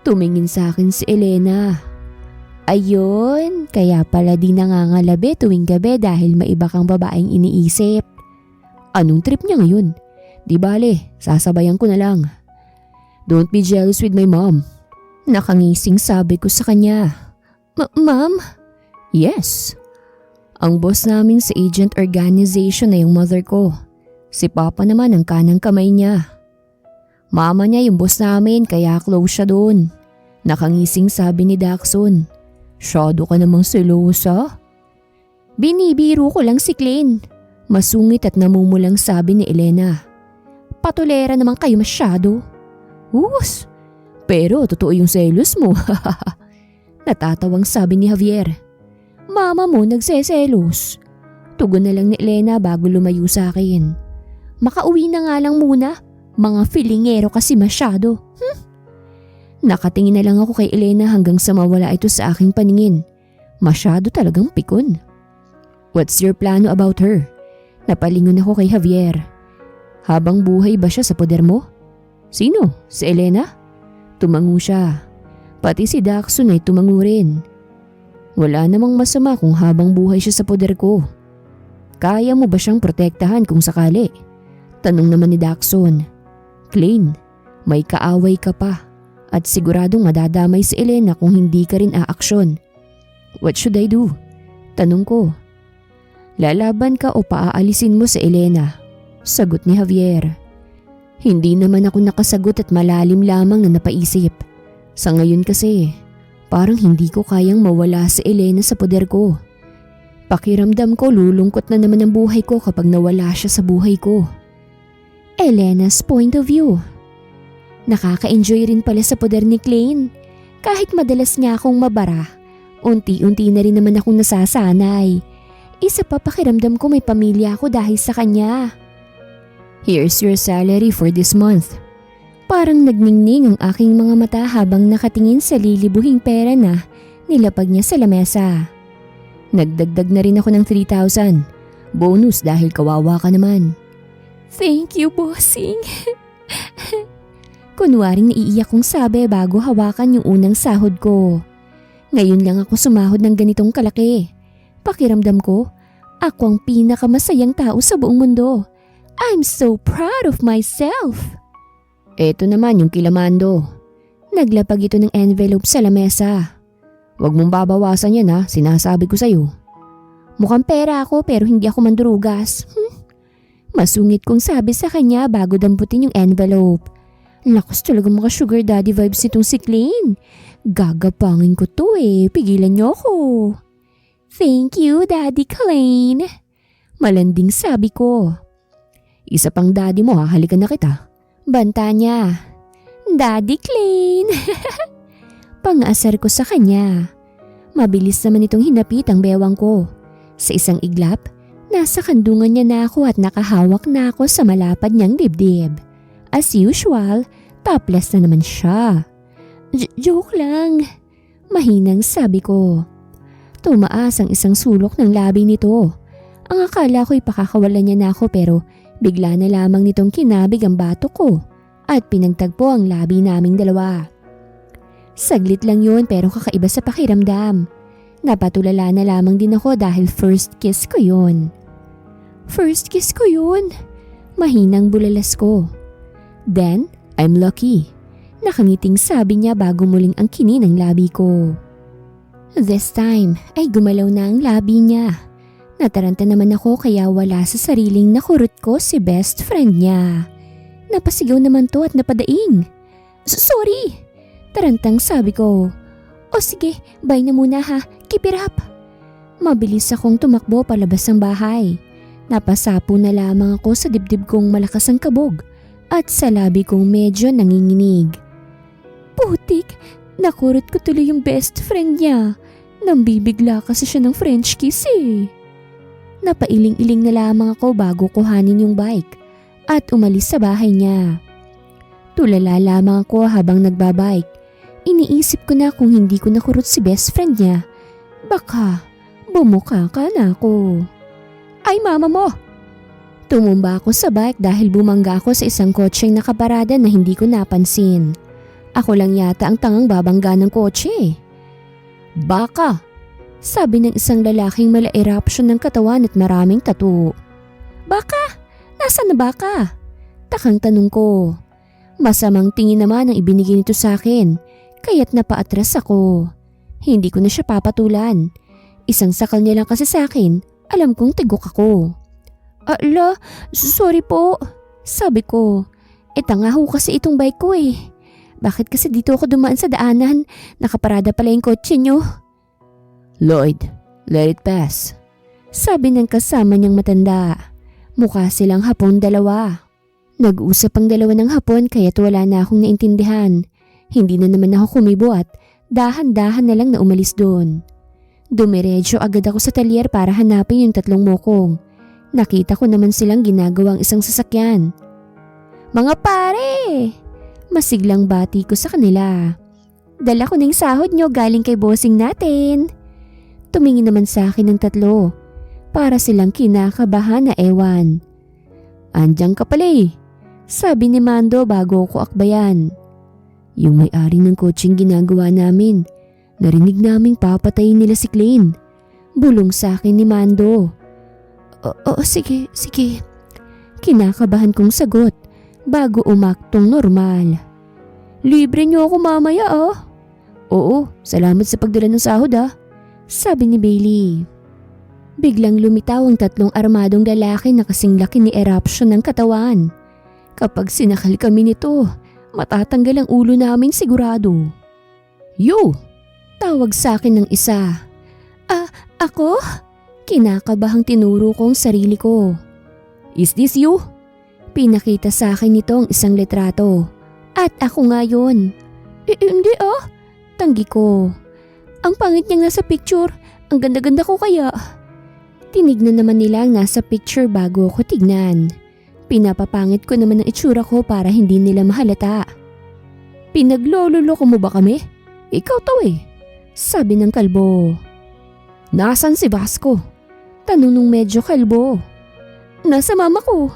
Tumingin sa akin si Elena. Ayun, kaya pala di nangangalabi tuwing gabi dahil maiba kang babaeng iniisip. Anong trip niya ngayon? Di bale, sasabayan ko na lang. Don't be jealous with my mom. Nakangising sabi ko sa kanya. Ma'am? Yes. Ang boss namin sa agent organization na yung mother ko. Si Papa naman ang kanang kamay niya. Mama niya yung boss namin kaya close siya doon. Nakangising sabi ni Daxon. Shadow ka namang selosa. Binibiro ko lang si Klein. Masungit at namumulang sabi ni Elena. Patulera naman kayo masyado. Us, pero totoo yung selos mo. Natatawang sabi ni Javier. Mama mo nagseselos. Tugon na lang ni Elena bago lumayo sa akin. Makauwi na nga lang muna. Mga filingero kasi masyado. Nakatingin na lang ako kay Elena hanggang sa mawala ito sa aking paningin. Masyado talagang pikon. What's your plano about her? Napalingon ako kay Javier. Habang buhay ba siya sa poder mo? Sino? Si Elena? Tumango siya. Pati si Daxon ay tumango rin. Wala namang masama kung habang buhay siya sa poder ko. Kaya mo ba siyang protektahan kung sakali? Tanong naman ni Daxon. Klein, may kaaway ka pa. At siguradong madadamay si Elena kung hindi ka rin aaksyon. What should I do? Tanong ko. Lalaban ka o paaalisin mo si Elena? Sagot ni Javier. Hindi naman ako nakasagot at malalim lamang na napaisip. Sa ngayon kasi, parang hindi ko kayang mawala si Elena sa poder ko. Pakiramdam ko lulungkot na naman ang buhay ko kapag nawala siya sa buhay ko. Elena's point of view. Nakaka-enjoy rin pala sa poder ni Klein. Kahit madalas niya akong mabara, unti-unti na rin naman akong nasasanay. Isa pa pakiramdam ko may pamilya ako dahil sa kanya. Here's your salary for this month. Parang nagningning ang aking mga mata habang nakatingin sa lilibuhing pera na nilapag niya sa lamesa. Nagdagdag na rin ako ng 3,000. Bonus dahil kawawa ka naman. Thank you, bossing. Kunwaring naiiyak kong sabi bago hawakan yung unang sahod ko. Ngayon lang ako sumahod ng ganitong kalaki. Pakiramdam ko, ako ang pinakamasayang tao sa buong mundo. I'm so proud of myself. Eto naman yung kilamando. Naglapag ito ng envelope sa lamesa. Huwag mong babawasan yan ha, sinasabi ko sa'yo. Mukhang pera ako pero hindi ako mandurugas. Masungit kong sabi sa kanya bago damputin yung envelope. Lakas talaga mga sugar daddy vibes nitong si Klein. Gagapangin ko to pigilan niyo ako. Thank you, Daddy Klein. Malanding sabi ko. Isa pang daddy mo halikan na kita. Banta niya. Daddy Klein. Pang-asar ko sa kanya. Mabilis naman itong hinapit ang bewang ko. Sa isang iglap, nasa kandungan niya na ako at nakahawak na ako sa malapad niyang dibdib. As usual, topless na naman siya. Joke lang. Mahinang sabi ko. Tumaas ang isang sulok ng labi nito. Ang akala ko'y pakakawalan niya na ako pero bigla na lamang nitong kinabig ang batok ko at pinagtagpo ang labi naming dalawa. Saglit lang yun pero kakaiba sa pakiramdam. Napatulala na lamang din ako dahil first kiss ko yun. First kiss ko yun. Mahinang bulalas ko. Then, I'm lucky. Nakangiting sabi niya bago muling ang kinin ng labi ko. This time ay gumalaw na ang labi niya. Nataranta naman ako kaya wala sa sariling nakurot ko si best friend niya. Napasigaw naman to at napadaing. Sorry! Tarantang sabi ko. O sige, bye na muna ha, keep it up. Mabilis akong tumakbo palabas ng bahay. Napasapo na lamang ako sa dibdib kong malakas ang kabog at sa labi kong medyo nanginginig. Putik, nakurot ko tuloy yung best friend niya. Nambibigla kasi siya ng French kiss Napailing-iling na lamang ako bago kuhanin yung bike at umalis sa bahay niya. Tulala lamang ako habang nagbabike. Iniisip ko na kung hindi ko nakurot si best friend niya, baka bumuka ka na ako. Ay mama mo! Tumumba ako sa bike dahil bumangga ako sa isang kotseng nakaparada na hindi ko napansin. Ako lang yata ang tangang babangga ng kotse. Baka! Sabi ng isang lalaking mala eruption ng katawan at maraming tattoo. Baka? Nasaan na baka? Takang tanong ko. Masamang tingin naman ang ibinigay nito sa akin, kaya't napaatras ako. Hindi ko na siya papatulan. Isang sakal niya lang kasi sa akin, alam kong tigok ako. Ala, sorry po. Sabi ko, tanga ho kasi itong bike ko Bakit kasi dito ako dumaan sa daanan? Nakaparada pala yung kotse nyo. Lloyd, let it pass. Sabi ng kasama niyang matanda. Mukha silang Hapon dalawa. Nag-usap ang dalawa ng Hapon kaya't wala na akong naintindihan. Hindi na naman ako kumibo at dahan-dahan na lang na umalis doon. Dumiretso agad ako sa talyer para hanapin yung tatlong mokong. Nakita ko naman silang ginagawang isang sasakyan. Mga pare! Masiglang bati ko sa kanila. Dala ko ng sahod nyo galing kay bossing natin. Tumingin naman sa akin ng tatlo. Para silang kinakabahan na ewan. Andiyan ka pala sabi ni Mando bago ko akbayan. Yung may-ari ng kotseng ginagawa namin. Narinig naming papatayin nila si Klein. Bulong sa akin ni Mando. Oo, sige. Kinakabahan kong sagot bago umaktong normal. Libre niyo ako mamaya Oo, salamat sa pagdala ng sahod sabi ni Bailey. Biglang lumitaw ang tatlong armadong lalaki na kasing laki ni eruption ng katawan. Kapag sinakal kami nito, matatanggal ang ulo namin sigurado. Yo! Tawag sa akin ng isa. Ako? Kinakabahang tinuro ko ang sarili ko. Is this you? Pinakita sa akin nito ang isang litrato. At ako nga yun. Hindi Tanggi ko. Ang pangit niyang nasa picture. Ang ganda-ganda ko kaya. Tinignan naman nila ang nasa picture bago ako tignan. Pinapapangit ko naman ang itsura ko para hindi nila mahalata. Pinaglololoko mo ba kami? Ikaw to eh, sabi ng kalbo. Nasaan si Vasco? Tanong nung medyo kalbo. Nasa mama ko,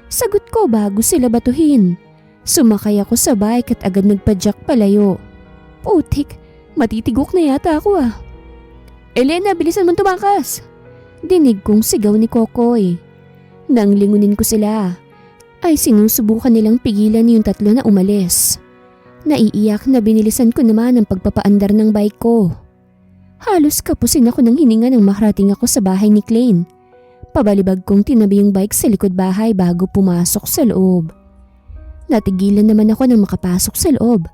sagot ko bago sila batuhin. Sumakay ako sa bike at agad nagpadyak palayo. Putik, matitigok na yata ako ah. Elena, bilisan mong tumakas! Dinig kong sigaw ni Kokoy. Nang lingunin ko sila, ay sinusubukan nilang pigilan yung tatlo na umalis. Naiiyak na binilisan ko naman ang pagpapaandar ng bike ko. Halos kapusin ako ng hininga nang makarating ako sa bahay ni Klein. Pabalibag kong tinabi yung bike sa likod bahay bago pumasok sa loob. Natigilan naman ako nang makapasok sa loob.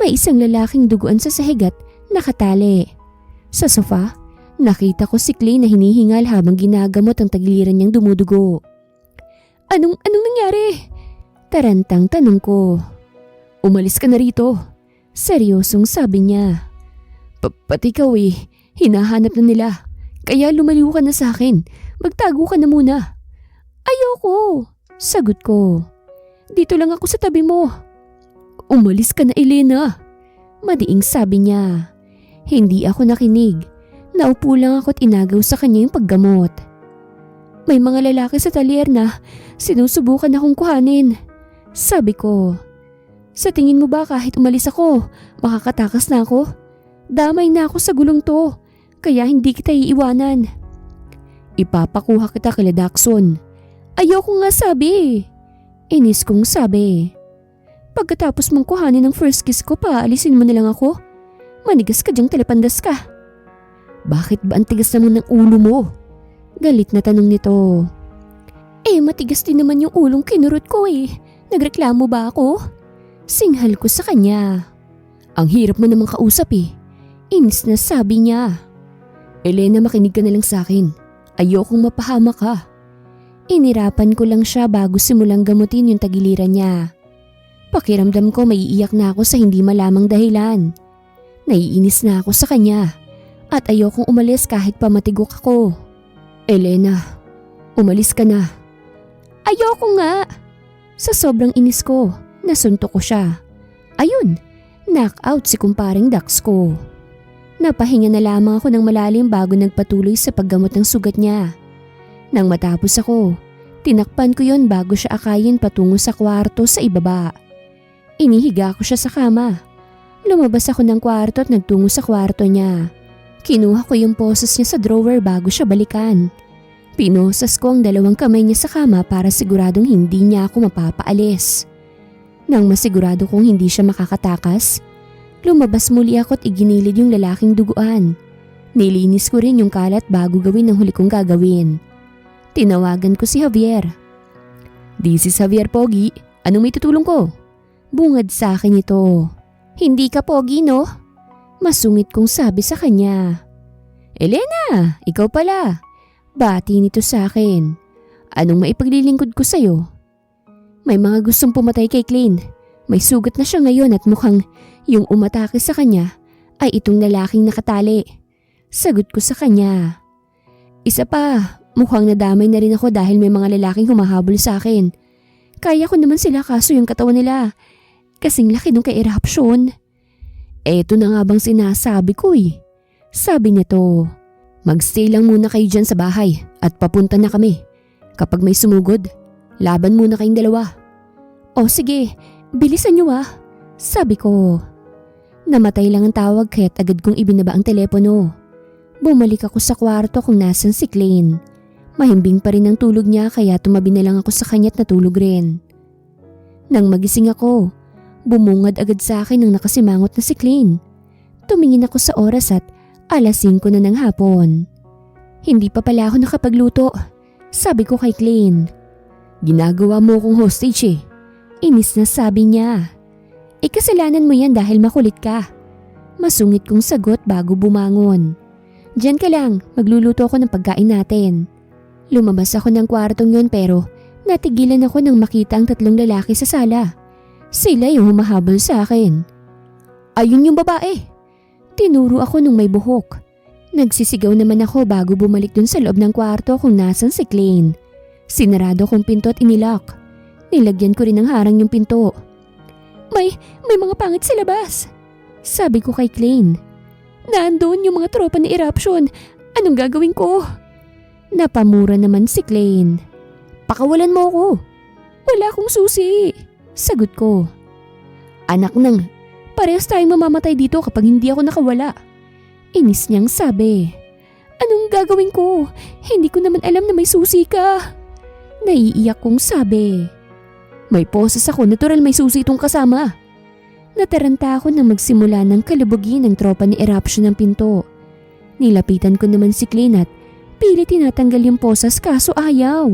May isang lalaking duguan sa sahig at nakatali. Sa sofa, nakita ko si Klein na hinihingal habang ginagamot ang tagiliran niyang dumudugo. Anong nangyari? Tarantang tanong ko. Umalis ka na rito. Seryosong sabi niya. Pati ikaw eh, hinahanap na nila. Kaya lumaliw ka na sa akin. Magtago ka na muna. Ayoko, sagot ko. Dito lang ako sa tabi mo. Umalis ka na, Elena. Madiing sabi niya. Hindi ako nakinig. Naupo lang ako at inagaw sa kanya yung paggamot. May mga lalaki sa talyer na sinusubukan akong kuhanin. Sabi ko. Sa tingin mo ba kahit umalis ako, makakatakas na ako? Damay na ako sa gulong to, kaya hindi kita iiwanan. Ipapakuha kita kila Daxon. Ayoko nga sabi. Inis kong sabi. Pagkatapos mong kuhanin ng first kiss ko, paalisin mo na lang ako. Manigas ka diyang telepandas ka. Bakit ba ang tigas naman ng ulo mo? Galit na tanong nito. Matigas din naman yung ulong kinurot ko eh. Nagreklamo ba ako? Singhal ko sa kanya. Ang hirap mo namang kausap eh. Inis na sabi niya. Elena, makinig ka na lang sa akin. Ayokong mapahamak ka. Inirapan ko lang siya bago simulang gamutin yung tagiliran niya. Pakiramdam ko maiiyak na ako sa hindi malamang dahilan. Naiinis na ako sa kanya at ayokong umalis kahit pa matigok ako. Elena, umalis ka na. Ayoko nga. Sa sobrang inis ko, nasuntok ko siya. Ayun, knockout si kumparing Dax ko. Napahinga na lamang ako ng malalim bago nagpatuloy sa paggamot ng sugat niya. Nang matapos ako, tinakpan ko yon bago siya akayin patungo sa kwarto sa ibaba. Inihiga ko siya sa kama. Lumabas ako ng kwarto at nagtungo sa kwarto niya. Kinuha ko yung poses niya sa drawer bago siya balikan. Pinosas ko ang dalawang kamay niya sa kama para siguradong hindi niya ako mapapaalis. Nang masigurado kong hindi siya makakatakas, lumabas muli ako at iginilid yung lalaking duguan. Nilinis ko rin yung kalat bago gawin ang huli kong gagawin. Tinawagan ko si Javier. This is Javier, Pogi. Anong may tutulong ko? Bungad sa akin ito. Hindi ka Pogi, no? Masungit kong sabi sa kanya. Elena, ikaw pala. Bati nito sa akin. Anong maipaglilingkod ko sa'yo? May mga gustong pumatay kay Klein. May sugat na siya ngayon at mukhang yung umatake sa kanya ay itong lalaking nakatali. Sagot ko sa kanya. Isa pa, mukhang nadamay na rin ako dahil may mga lalaking humahabol sa akin. Kaya ko naman sila kaso yung katawan nila. Kasing laki nung ka-eruption. Eto na nga bang sinasabi ko eh. Sabi nito. Magstay lang muna kayo dyan sa bahay at papunta na kami. Kapag may sumugod, laban muna kayong dalawa. O sige, bilisan nyo ah. Sabi ko. Namatay lang ang tawag kaya't agad kong ibinaba ang telepono. Bumalik ako sa kwarto kung nasan si Klein. Mahimbing pa rin ang tulog niya kaya tumabi na lang ako sa kanya't natulog rin. Nang magising ako, bumungad agad sa akin ang nakasimangot na si Klein. Tumingin ako sa oras at alas 5 na ng hapon. Hindi pa pala ako nakapagluto. Sabi ko kay Klein. Ginagawa mo akong hostage eh. Inis na sabi niya. Kasalanan mo yan dahil makulit ka. Masungit kong sagot bago bumangon. Diyan ka lang, magluluto ako ng pagkain natin. Lumabas ako ng kwartong yun pero natigilan ako nang makita ang tatlong lalaki sa sala. Sila yung humahabol sa akin. Ayun yung babae. Tinuro ako nung may buhok. Nagsisigaw naman ako bago bumalik dun sa loob ng kwarto kung nasan si Klein. Sinarado kong pinto at inilock. Nilagyan ko rin ng harang yung pinto. May mga pangit sa labas. Sabi ko kay Klein. Nandoon yung mga tropa ni Eruption. Anong gagawin ko? Napamura naman si Klein. Pakawalan mo ako. Wala akong susi. Sagot ko. Anak nang, parehas tayong mamamatay dito kapag hindi ako nakawala. Inis niyang sabi. Anong gagawin ko? Hindi ko naman alam na may susi ka. Naiiyak kong sabi. May poses ako, natural may susi itong kasama. Nataranta ako nang magsimula ng kalubugin ng tropa ni Eruption ng pinto. Nilapitan ko naman si Klein at pilit tinatanggal yung posas kaso ayaw.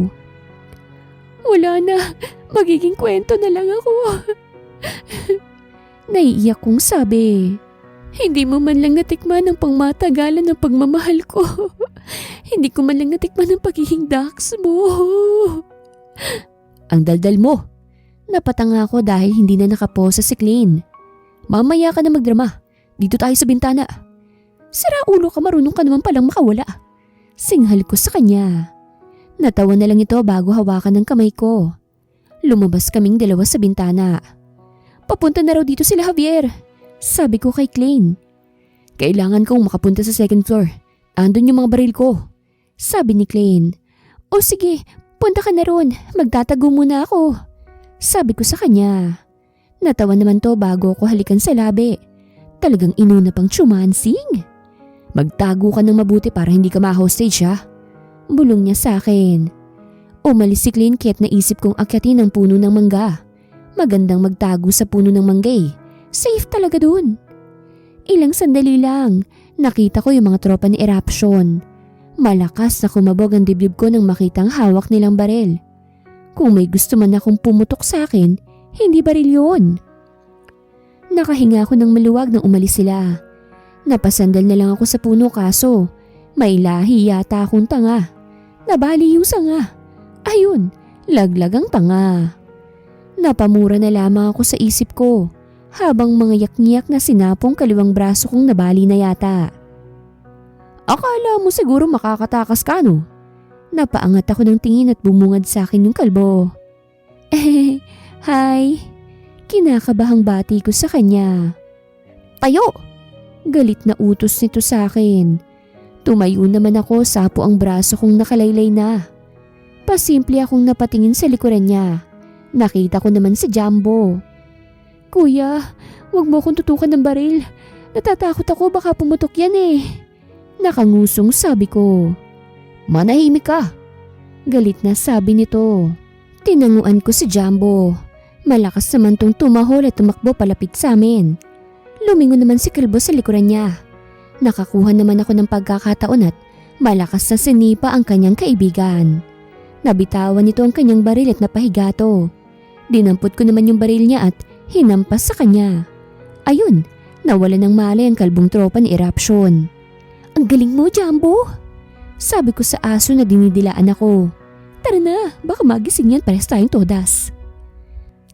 Wala na, magiging kwento na lang ako. Naiiyak kong sabi. Hindi mo man lang natikman ang pangmatagalan ng pagmamahal ko. Hindi ko man lang natikman ang pagiging Dax mo. Ang daldal mo. Napatanga ako dahil hindi na nakapose si Klein. Mamaya ka na magdrama. Dito tayo sa bintana. Sira ulo ka, marunong ka naman palang makawala. Singhal ko sa kanya. Natawa na lang ito bago hawakan ng kamay ko. Lumabas kaming dalawa sa bintana. Papunta na raw dito sila Javier. Sabi ko kay Klein. Kailangan kong makapunta sa second floor. Andun yung mga baril ko. Sabi ni Klein. O sige, punta ka na ron. Magtatago muna ako. Sabi ko sa kanya. Natawa naman to bago ako halikan sa labi. Talagang inuna pang tsumansing. Magtago ka ng mabuti para hindi ka ma-hostage ha. Bulong niya sa akin. Umalis si Klein kaya't naisip kong akyatin ang puno ng mangga. Magandang magtago sa puno ng mangga eh. Safe talaga dun. Ilang sandali lang, nakita ko yung mga tropa ni Eruption. Malakas na kumabog ang dibdib ko nang makitang hawak nilang baril. Kung may gusto man akong pumutok sa akin, hindi baril yun. Nakahinga ako ng maluwag nang umalis sila. Napasandal na lang ako sa puno kaso may lahi yata akong tanga. Nabali yung sanga. Ayun, laglag ang tanga. Napamura na lamang ako sa isip ko habang mga yak-ngiyak na sinapong kaliwang braso kong nabali na yata. Akala mo siguro makakatakas ka no? Napaangat ako ng tingin at bumungad sa akin yung kalbo. Hi. Kinakabahang bati ko sa kanya. Tayo! Galit na utos nito sa akin. Tumayo naman ako, sapo ang braso kong nakalaylay na. Pasimple akong napatingin sa likuran niya. Nakita ko naman si Jumbo. Kuya, wag mo akong tutukan ng baril. Natatakot ako, baka pumutok yan eh. Nakangusong sabi ko. Manahimik ka. Galit na sabi nito. Tinanguan ko si Jumbo. Malakas naman tong tumahol at tumakbo palapit sa amin. Lumingon naman si Kalbo sa likuran niya. Nakakuha naman ako ng pagkakataon at malakas na sinipa ang kanyang kaibigan. Nabitawan nito ang kanyang baril at napahiga to. Dinampot ko naman yung baril niya at hinampas sa kanya. Ayun, nawala ng malay ang kalbong tropa ni Eruption. Ang galing mo, Jumbo! Sabi ko sa aso na dinidilaan ako. Tara na, baka magising yan, parehas tayong todas.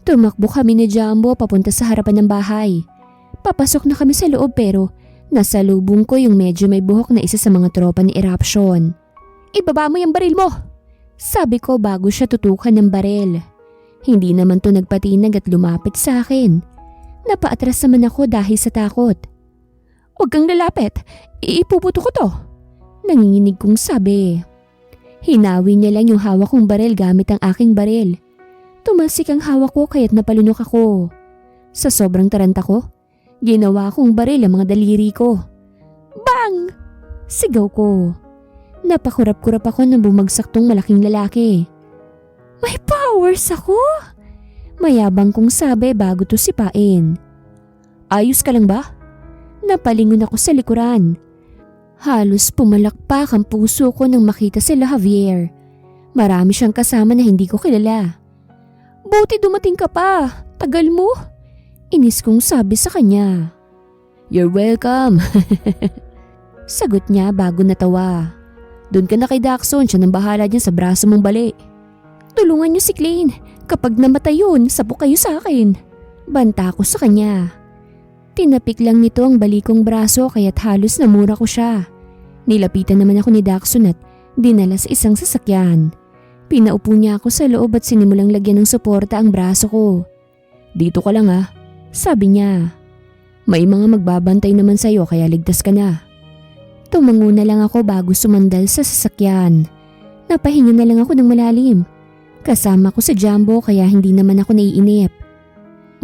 Tumakbo kami ni Jumbo papunta sa harapan ng bahay. Papasok na kami sa loob pero nasa lubong ko yung medyo may buhok na isa sa mga tropa ni Eruption. Ibaba mo yung baril mo! Sabi ko bago siya tutukan ng baril. Hindi naman to nagpatinag at lumapit sa akin. Napaatras naman ako dahil sa takot. Huwag kang lalapit, iipuputo ko to. Nanginginig kong sabi. Hinawi niya lang yung hawak kong baril gamit ang aking baril. Tumasik ang hawak ko kaya't napalunok ako. Sa sobrang taranta ko, ginawa kong baril ang mga daliri ko. Bang! Sigaw ko. Napakurap-kurap ako nang bumagsak tong malaking lalaki. May powers ako! Mayabang kong sabi bago to sipain. Ayos ka lang ba? Napalingon ako sa likuran. Halos pumalakpak ang puso ko nang makita sila Javier. Marami siyang kasama na hindi ko kilala. Buti dumating ka pa. Tagal mo. Inis kong sabi sa kanya. You're welcome. Sagot niya bago natawa. Doon ka na kay Daxon, siya nang bahala dyan sa braso mong bali. Tulungan niyo si Klein. Kapag namatay yun, sapo kayo sa akin. Banta ko sa kanya. Tinapik lang nito ang balikong braso kaya't halos namura ko siya. Nilapitan naman ako ni Daxon at dinala sa isang sasakyan. Pinaupo niya ako sa loob at sinimulang lagyan ng suporta ang braso ko. Dito ka lang sabi niya. May mga magbabantay naman sa'yo kaya ligtas ka na. Tumango na lang ako bago sumandal sa sasakyan. Napahinga na lang ako ng malalim. Kasama ko sa Jumbo kaya hindi naman ako naiinip.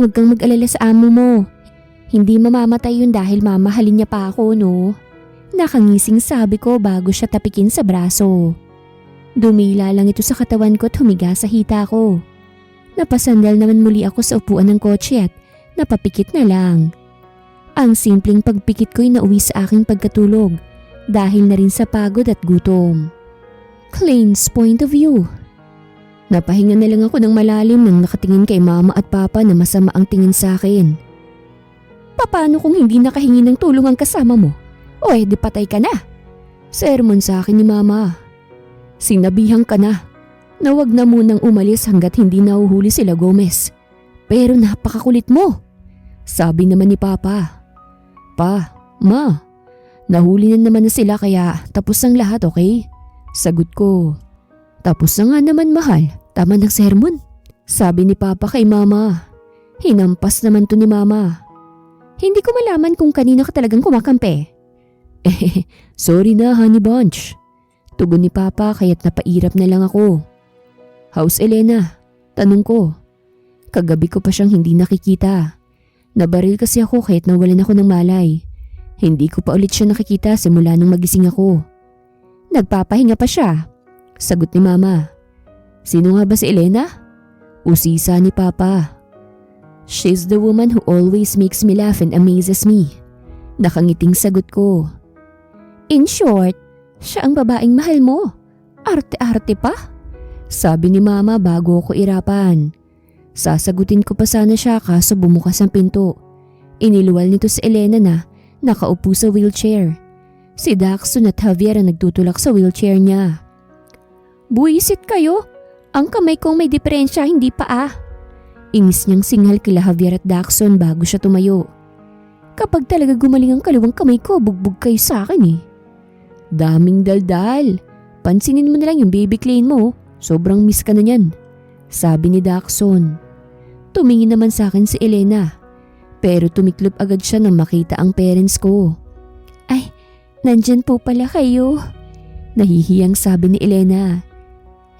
Huwag kang mag-alala sa amo mo. Hindi mamamatay yun dahil mamahalin niya pa ako, no? Nakangising sabi ko bago siya tapikin sa braso. Dumila lang ito sa katawan ko at humiga sa hita ko. Napasandal naman muli ako sa upuan ng kotse at napapikit na lang. Ang simpleng pagpikit ko'y nauwi sa aking pagkatulog dahil na rin sa pagod at gutom. Clean's point of view. Napahinga na lang ako ng malalim nang nakatingin kay mama at papa na masama ang tingin sa akin. Paano kung hindi nakahingi ng tulong ang kasama mo? O di patay ka na. Sermon sa akin ni mama. Sinabihan ka na wag na munang umalis hanggat hindi nahuhuli sila Gomez. Pero napakakulit mo. Sabi naman ni papa. Pa, ma, nahuli na naman na sila kaya tapos ang lahat, okay? Sagot ko. Tapos na nga naman mahal, tama ng sermon. Sabi ni papa kay mama. Hinampas naman to ni mama. Hindi ko malaman kung kanino ka talagang kumakampi. Sorry na honey bunch. Tugon ni papa kaya't napairap na lang ako. How's Elena? Tanong ko. Kagabi ko pa siyang hindi nakikita. Nabaril kasi ako kaya't nawalan ako ng malay. Hindi ko pa ulit siya nakikita simula nung magising ako. Nagpapahinga pa siya. Sagot ni mama. Sino nga ba si Elena? Usisa ni papa. She's the woman who always makes me laugh and amazes me. Nakangiting sagot ko. In short, siya ang babaeng mahal mo. Arte-arte pa. Sabi ni mama bago ako irapan. Sasagutin ko pa sana siya kaso bumukas ang pinto. Iniluwal nito si Elena na nakaupo sa wheelchair. Si Daxon at Javier ang nagtutulak sa wheelchair niya. Buisit kayo. Ang kamay kong may diferensya, hindi pa Ingis niyang singhal kila Javier at Daxon bago siya tumayo. Kapag talaga gumaling ang kaliwang kamay ko, bugbog kayo sa akin Daming daldal. Pansinin mo na lang yung baby clean mo. Sobrang miss ka na niyan. Sabi ni Daxon. Tumingin naman sa akin si Elena. Pero tumiklop agad siya nang makita ang parents ko. Ay, nandyan po pala kayo. Nahihiyang sabi ni Elena.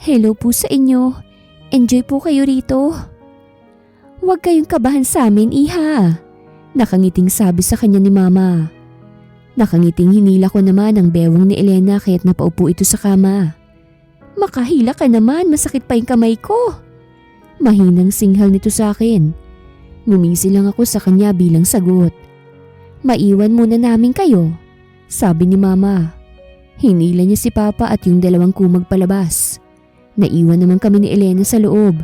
Hello po sa inyo. Enjoy po kayo rito. Huwag kayong kabahan sa amin, iha. Nakangiting sabi sa kanya ni mama. Nakangiting hinila ko naman ang bewang ni Elena kaya't napaupo ito sa kama. Makahila ka naman, masakit pa yung kamay ko. Mahinang singhal nito sa akin. Ngumisi lang ako sa kanya bilang sagot. Maiwan muna namin kayo, sabi ni mama. Hinila niya si papa at yung dalawang kumag palabas. Naiwan naman kami ni Elena sa loob.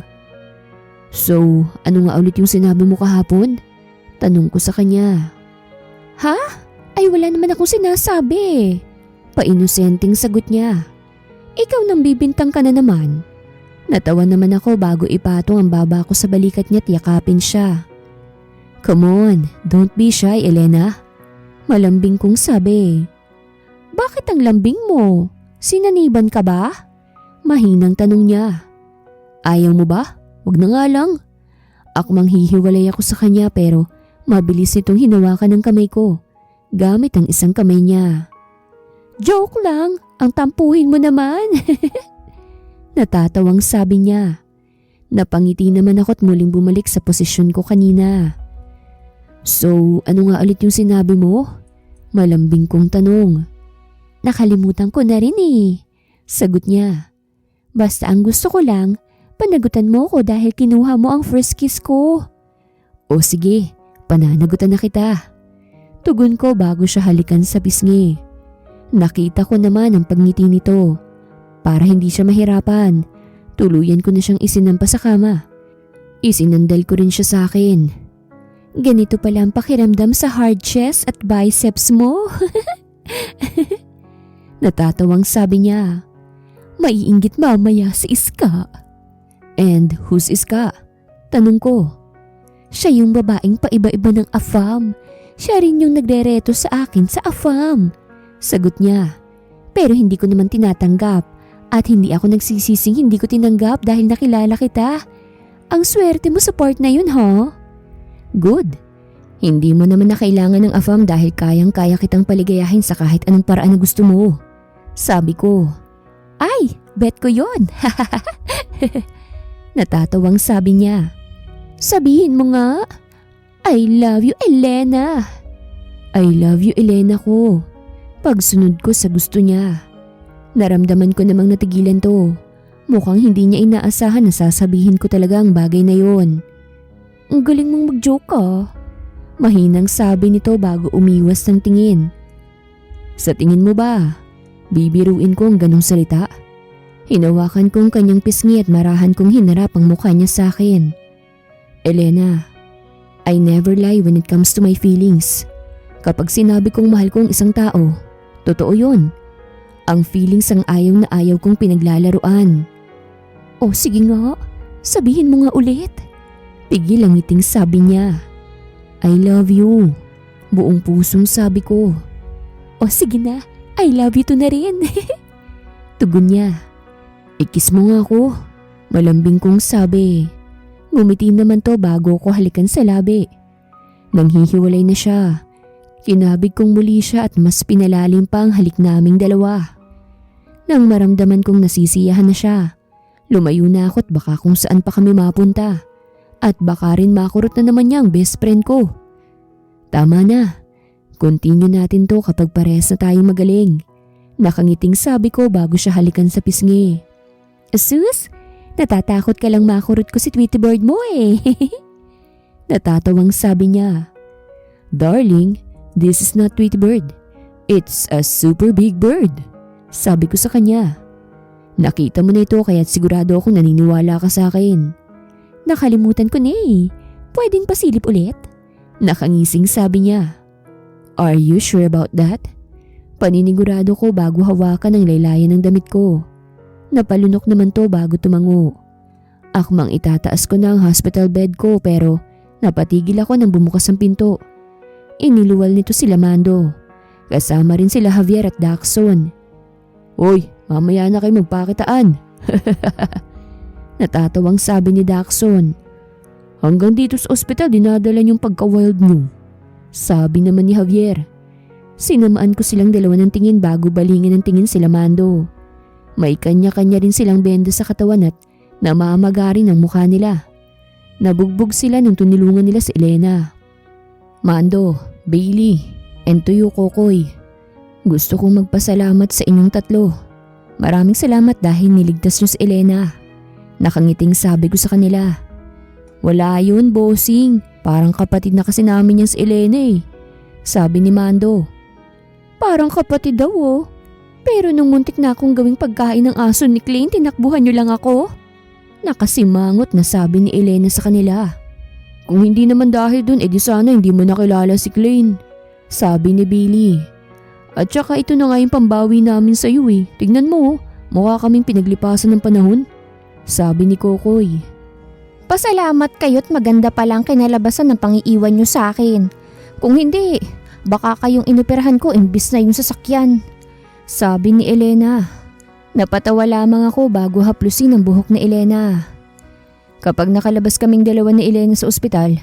So, ano nga ulit yung sinabi mo kahapon? Tanong ko sa kanya. Ha? Ay wala naman akong sinasabi. Painosenteng sagot niya. Ikaw nang bibintang ka na naman. Natawa naman ako bago ipatong ang baba ko sa balikat niya at yakapin siya. Come on, don't be shy, Elena. Malambing kong sabi. Bakit ang lambing mo? Sinaniban ka ba? Mahinang tanong niya. Ayaw mo ba? Wag na nga lang. Akmang hihiwalay ako sa kanya pero mabilis itong hinawakan ng kamay ko. Gamit ang isang kamay niya. Joke lang, ang tampuhin mo naman. Natatawang sabi niya. Napangiti naman ako at muling bumalik sa posisyon ko kanina. So, ano nga ulit yung sinabi mo? Malambing kong tanong. Nakalimutan ko na rin Sagot niya. Basta ang gusto ko lang, panagutan mo ko dahil kinuha mo ang first kiss ko. O sige, pananagutan na kita. Tugon ko bago siya halikan sa pisngi. Nakita ko naman ang pagngiti nito. Para hindi siya mahirapan, tuluyan ko na siyang isinampa sa kama. Isinandal ko rin siya sa akin. Ganito pala ang pakiramdam sa hard chest at biceps mo. Natatawang sabi niya. Maiinggit mamaya si Iska. And who's Iska? Tanong ko. Siya yung babaeng paiba-iba ng AFAM. Siya rin yung nagrereto sa akin sa AFAM. Sagot niya. Pero hindi ko naman tinatanggap At hindi ako nagsisising hindi ko tinanggap dahil nakilala kita. Ang swerte mo sa part na yun, ha? Good. Hindi mo naman na kailangan ng afam dahil kayang-kaya kitang paligayahin sa kahit anong paraan na gusto mo. Sabi ko. Ay, bet ko yun. Natatawang sabi niya. Sabihin mo nga. I love you, Elena. I love you, Elena ko. Pagsunod ko sa gusto niya. Naramdaman ko namang natigilan to. Mukhang hindi niya inaasahan na sasabihin ko talaga ang bagay na yon. Ang galing mong mag-joke ka. Mahinang sabi nito bago umiwas ng tingin. Sa tingin mo ba, bibiruin ko ang ganong salita? Hinawakan kong kanyang pisngi at marahan kong hinarap ang mukha niya sa akin. Elena, I never lie when it comes to my feelings. Kapag sinabi kong mahal ko ang isang tao, totoo yun. Ang feelings ang ayaw na ayaw kong pinaglalaruan. O sige nga, sabihin mo nga ulit. Pigil ang ngiting sabi niya. I love you. Buong pusong sabi ko. O sige na, I love you to na rin. Tugon niya. Ikis mo nga ako. Malambing kong sabi. Ngumiti naman to bago ko halikan sa labi. Nanghihiwalay na siya. Kinabig kong muli siya at mas pinalalim pa ang halik naming dalawa. Nang maramdaman kong nasisiyahan na siya, lumayo na ako at baka kung saan pa kami mapunta. At baka rin makurot na naman niya ang best friend ko. Tama na. Continue natin to kapag parehas na tayong magaling. Nakangiting sabi ko bago siya halikan sa pisngi. Asus, natatakot ka lang makurot ko si Tweety Bird mo eh. Natatawang sabi niya. Darling, this is not Tweety Bird. It's a super big bird. Sabi ko sa kanya. Nakita mo na ito kaya't sigurado akong naniniwala ka sa akin. Nakalimutan ko na eh. Pwedeng pasilip ulit? Nakangising sabi niya. Are you sure about that? Paninigurado ko bago hawakan ang laylayan ng damit ko. Napalunok naman to bago tumango. Akmang itataas ko na ang hospital bed ko pero napatigil ako nang bumukas ang pinto. Iniluwal nito sila Mando. Kasama rin sila Javier at Daxon. Hoy, mamaya na kayo magpakitaan. Natatawang sabi ni Daxon. Hanggang dito sa ospital dinadala niyong pagka-wild niyo. Sabi naman ni Javier. Sinamaan ko silang dalawa ng tingin bago balingin ng tingin sila Mando. May kanya-kanya rin silang benda sa katawan at namamagarin ang mukha nila. Nabugbog sila nung tunilungan nila si Elena. Mando, Bailey, and to you Kokoy. Gusto kong magpasalamat sa inyong tatlo. Maraming salamat dahil niligtas niyo si Elena. Nakangiting sabi ko sa kanila. Wala yun, bossing. Parang kapatid na kasi namin yan si Elena eh. Sabi ni Mando. Parang kapatid daw oh. Pero nung muntik na akong gawing pagkain ng aso ni Klein, tinakbuhan niyo lang ako. Nakasimangot na sabi ni Elena sa kanila. Kung hindi naman dahil dun, edi sana hindi mo nakilala si Klein. Sabi ni Billy. At saka ito na nga yung pambawi namin sa iyo eh. Tignan mo, mukha kaming pinaglipasan ng panahon. Sabi ni Kokoy. Pasalamat kayo't maganda palang kinalabasan ng pangiiwan nyo sa akin. Kung hindi, baka kayong inoperahan ko imbis na yung sasakyan. Sabi ni Elena. Napatawa lamang ako bago haplusin ang buhok ni Elena. Kapag nakalabas kaming dalawa ni Elena sa ospital,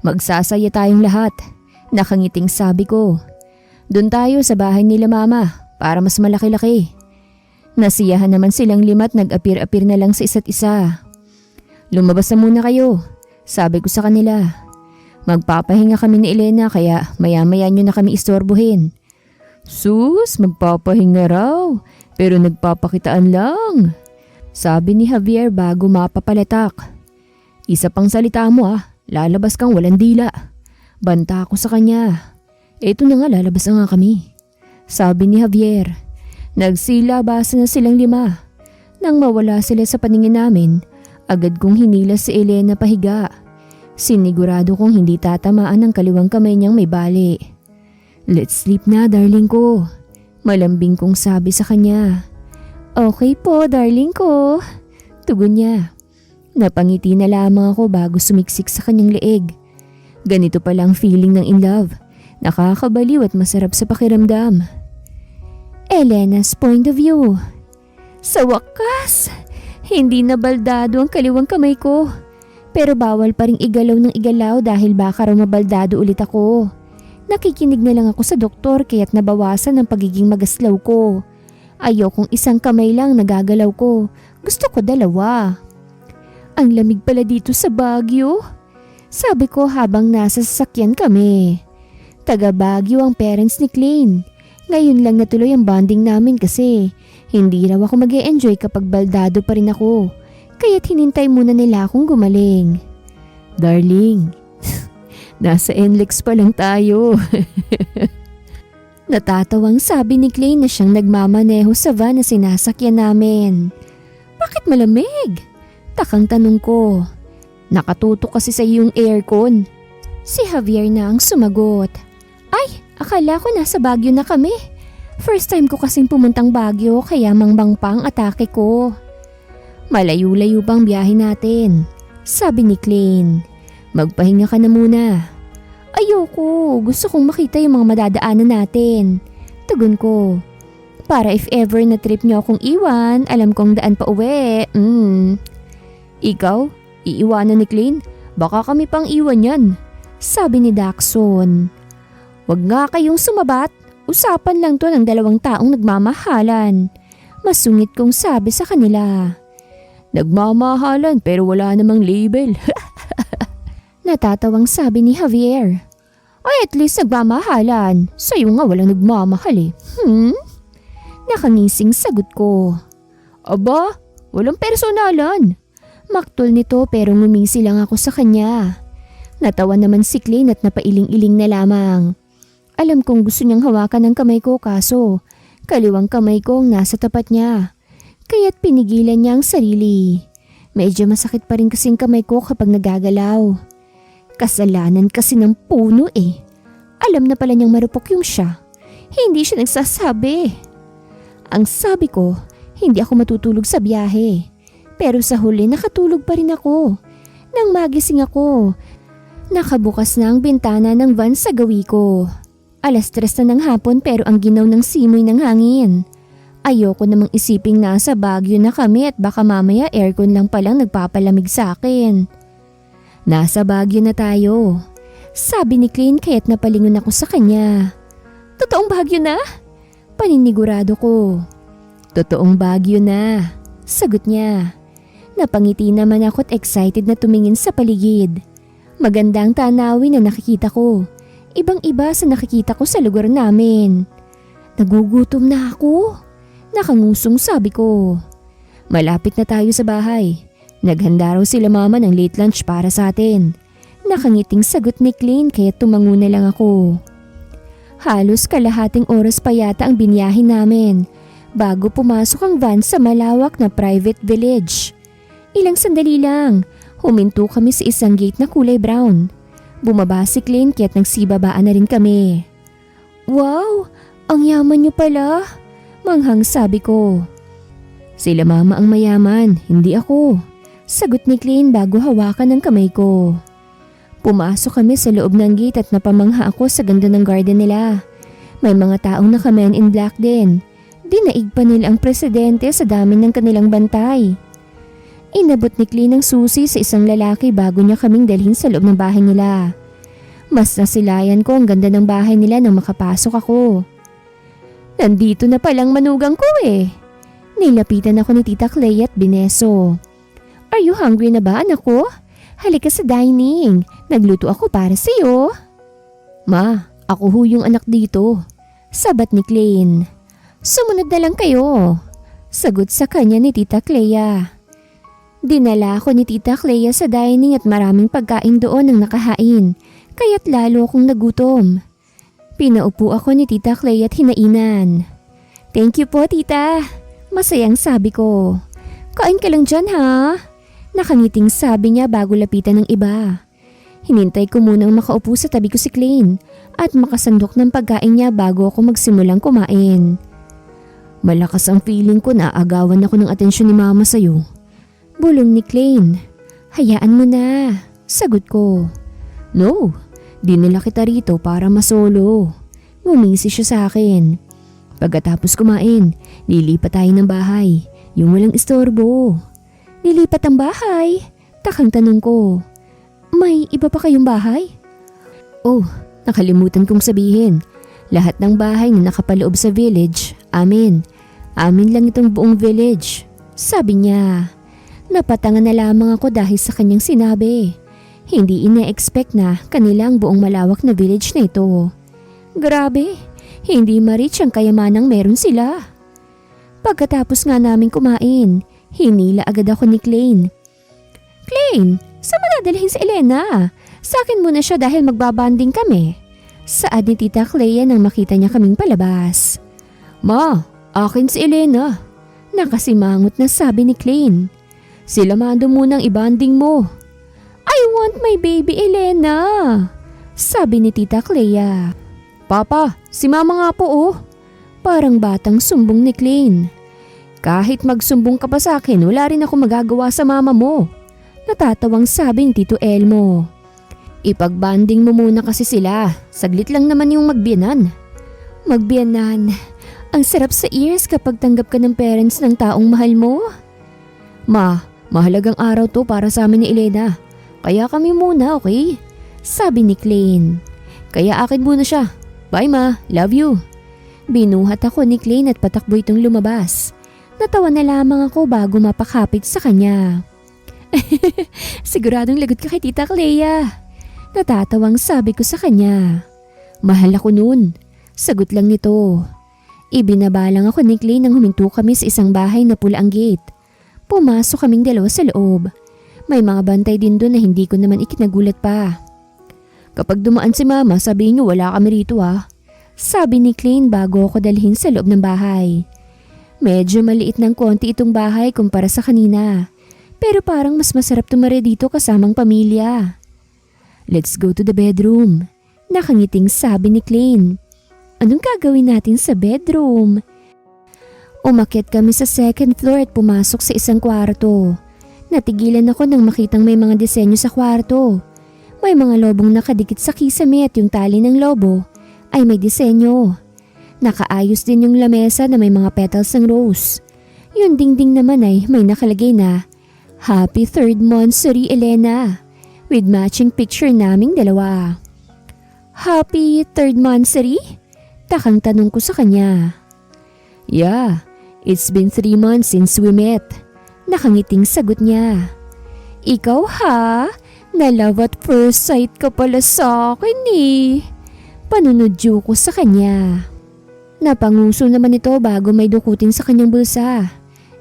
magsasaya tayong lahat. Nakangiting sabi ko. Doon tayo sa bahay nila mama para mas malaki-laki. Nasiyahan naman silang lima at nag-apir-apir na lang sa isa't isa. Lumabas na muna kayo, sabi ko sa kanila. Magpapahinga kami ni Elena kaya maya-maya nyo na kami istorbohin. Sus, magpapahinga raw, pero nagpapakitaan lang. Sabi ni Javier bago mapapalatak. Isa pang salita mo lalabas kang walang dila. Banta ako sa kanya. Eto na nga lalabas na nga kami. Sabi ni Javier. Nagsilabasa na silang lima. Nang mawala sila sa paningin namin, agad kong hinila si Elena pahiga. Sinigurado kong hindi tatamaan ng kaliwang kamay niyang may bali. Let's sleep na darling ko. Malambing kong sabi sa kanya. Okay po darling ko. Tugon niya. Napangiti na lamang ako bago sumiksik sa kanyang leeg. Ganito palang feeling ng in love. Nakakabaliw at masarap sa pakiramdam. Elena's point of view. Sa wakas, hindi na baldado ang kaliwang kamay ko. Pero bawal pa ring igalaw ng igalaw dahil baka raw mabaldado ulit ako. Nakikinig na lang ako sa doktor kaya't nabawasan ang pagiging magaslaw ko. Ayokong isang kamay lang nagagalaw ko. Gusto ko dalawa. Ang lamig pala dito sa Baguio. Sabi ko habang nasa sasakyan kami. Taga Baguio ang parents ni Klein. Ngayon lang natuloy ang bonding namin kasi hindi raw ako mag-e-enjoy kapag baldado pa rin ako. Kaya't hinintay muna nila akong gumaling. Darling, nasa NLEX pa lang tayo. Natatawang sabi ni Klein na siyang nagmamaneho sa van na sinasakyan namin. Bakit malamig? Takang tanong ko. Nakatutok kasi sa iyong aircon. Si Javier na ang sumagot. Ay, akala ko nasa Baguio na kami. First time ko kasing pumuntang Baguio kaya mangbang pa ang atake ko. Malayo-layo pang biyahe natin, sabi ni Klein. Magpahinga ka na muna. Ayoko, gusto kong makita yung mga madadaanan natin. Tugon ko. Para if ever na trip niyo akong iwan, alam kong daan pa uwi. Ikaw? Iiwanan ni Klein? Baka kami pang iwan yan, sabi ni Daxon. Wag nga kayong sumabat. Usapan lang to ng dalawang taong nagmamahalan. Masungit kong sabi sa kanila. Nagmamahalan pero wala namang label. Natatawang sabi ni Javier. Ay at least nagmamahalan. Sa'yo nga walang nagmamahal eh. Nakangising sagot ko. Aba, walang personalan. Maktol nito pero ngumisi lang ako sa kanya. Natawa naman si Klein at napailing-iling na lamang. Alam kong gusto niyang hawakan ang kamay ko kaso kaliwang kamay ko ang nasa tapat niya. Kaya't pinigilan niya ang sarili. Medyo masakit pa rin kasing kamay ko kapag nagagalaw. Kasalanan kasi ng puno eh. Alam na pala niyang marupok yung siya. Hindi siya nagsasabi. Ang sabi ko, hindi ako matutulog sa biyahe. Pero sa huli nakatulog pa rin ako. Nang magising ako, nakabukas na ang bintana ng van sa gawi ko. 3:00 na ng hapon pero ang ginaw ng simoy ng hangin. Ayoko namang isiping nasa Baguio na kami at baka mamaya aircon lang palang nagpapalamig sa akin. Nasa Baguio na tayo, sabi ni Klein kaya't napalingon ako sa kanya. Totoong Baguio na? Paninigurado ko. Totoong Baguio na, sagot niya. Napangiti naman ako at excited na tumingin sa paligid. Magandang tanawin na nakikita ko. Ibang-iba sa nakikita ko sa lugar namin. Nagugutom na ako. Nakangusong sabi ko. Malapit na tayo sa bahay. Naghanda raw sila mama ng late lunch para sa atin. Nakangiting sagot ni Klein kaya tumango na lang ako. Halos kalahating oras pa yata ang biniyahin namin bago pumasok ang van sa malawak na private village. Ilang sandali lang, huminto kami sa isang gate na kulay brown. Bumaba si Klein kaya't nagsibabaan na rin kami. Wow, ang yaman niyo pala. Manghang sabi ko. Sila mama ang mayaman, hindi ako. Sagot ni Klein bago hawakan ang kamay ko. Pumasok kami sa loob ng gate at napamangha ako sa ganda ng garden nila. May mga taong naka-men in black din. Dinaig pa nila ang presidente sa dami ng kanilang bantay. Inabot ni Klein ang susi sa isang lalaki bago niya kaming dalhin sa loob ng bahay nila. Mas nasilayan ko ang ganda ng bahay nila nang makapasok ako. Nandito na palang manugang ko eh. Nilapitan ako ni Tita Clay at bineso. Are you hungry na ba anak ko? Halika sa dining. Nagluto ako para sa iyo. Ma, ako ho yung anak dito. Sabat ni Klein. Sumunod na lang kayo. Sagot sa kanya ni Tita Clea. Dinala ako ni Tita Clea sa dining at maraming pagkain doon ang nakahain. Kaya't lalo akong nagutom. Pinaupo ako ni Tita Clea at hinainan. Thank you po tita. Masayang sabi ko. Kain ka lang dyan ha? Nakangiting sabi niya bago lapitan ng iba. Hinintay ko munang makaupo sa tabi ko si Klein at makasandok ng pagkain niya bago ako magsimulang kumain. Malakas ang feeling ko na agawan ako ng atensyon ni mama sa'yo. Bulong ni Klein. Hayaan mo na. Sagot ko. No, dinala kita rito para masolo. Ngumisi siya sa akin. Pagkatapos kumain, lilipat tayo ng bahay. Yung walang istorbo. Nilipat ang bahay. Takang tanong ko, may iba pa kayong bahay? Oh, nakalimutan kong sabihin. Lahat ng bahay na nakapaloob sa village, amin. Amin lang itong buong village. Sabi niya. Napatangan na lamang ako dahil sa kanyang sinabi. Hindi ina-expect na kanilang buong malawak na village na ito. Grabe, hindi ma-reach ang kayamanang meron sila. Pagkatapos nga namin kumain, hinila agad ako ni Klein. Klein, saan mo dadalhin si Elena? Sa akin muna siya dahil magbabanding kami. Saad ni Tita Clea nang makita niya kaming palabas. Ma, akin si Elena. Nakasimangot na sabi ni Klein. Sila mando munang ibanding mo. I want my baby Elena. Sabi ni Tita Clea. Papa, si Mama nga po oh. Parang batang sumbong ni Klein. Kahit magsumbong ka pa sa akin, wala rin ako magagawa sa mama mo. Natatawang sabi ni Tito Elmo. Ipagbanding mo muna kasi sila. Saglit lang naman yung magbiyanan. Magbiyanan. Ang sarap sa ears kapag tanggap ka ng parents ng taong mahal mo. Ma, mahalagang araw to para sa amin ni Elena. Kaya kami muna, okay? Sabi ni Klein. Kaya akin muna siya. Bye ma, love you. Binuhat ako ni Klein at patakbo itong lumabas. Natawa na lamang ako bago mapakapit sa kanya. Siguradong lagot ka kay Tita Clea. Natatawang sabi ko sa kanya. Mahal ako noon. Sagot lang nito. Ibinabalang ako ni Klein nang huminto kami sa isang bahay na pula ang gate. Pumasok kaming dalawa sa loob. May mga bantay din doon na hindi ko naman ikinagulat pa. Kapag dumaan si Mama, sabihin niyo wala kami rito ah. Sabi ni Klein bago ako dalhin sa loob ng bahay. Medyo maliit ng konti itong bahay kumpara sa kanina. Pero parang mas masarap tumira dito kasamang pamilya. Let's go to the bedroom. Nakangiting sabi ni Klein. Anong gagawin natin sa bedroom? Umakyat kami sa second floor at pumasok sa isang kwarto. Natigilan ako nang makitang may mga disenyo sa kwarto. May mga lobong nakadikit sa kisame at yung tali ng lobo ay may disenyo. Nakaayos din yung lamesa na may mga petals ng rose. Yung dingding naman ay may nakalagay na Happy 3rd Monthsary Elena with matching picture naming dalawa. Happy 3rd Monthsary? Takang tanong ko sa kanya. Yeah, it's been 3 months since we met. Nakangiting sagot niya. Ikaw ha? Na love at first sight ka pala sa akin eh. Panunodyo ko sa kanya. Napanguso naman ito bago may dukutin sa kanyang bulsa.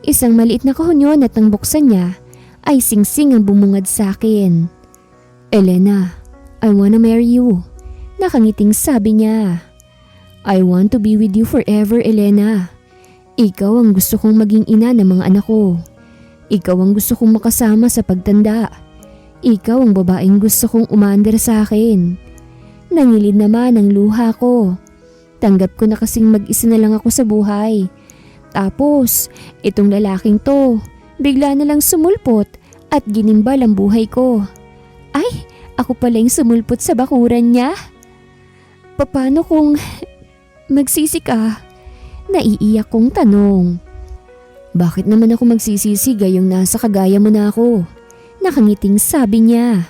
Isang maliit na kahon at nang buksan niya ay singsing ang bumungad sa akin. Elena, I wanna marry you. Nakangiting sabi niya. I want to be with you forever, Elena. Ikaw ang gusto kong maging ina ng mga anak ko. Ikaw ang gusto kong makasama sa pagtanda. Ikaw ang babaeng gusto kong umaandar sa akin. Nangilid naman ang luha ko. Tanggap ko na kasing mag-isa na lang ako sa buhay. Tapos, itong lalaking to, bigla na lang sumulpot at ginimbal ang buhay ko. Ay, ako pala yung sumulpot sa bakuran niya. Paano kung magsisi ka? Naiiyak kong tanong. Bakit naman ako magsisisi gayong nasa kagaya mo na ako? Nakangiting sabi niya.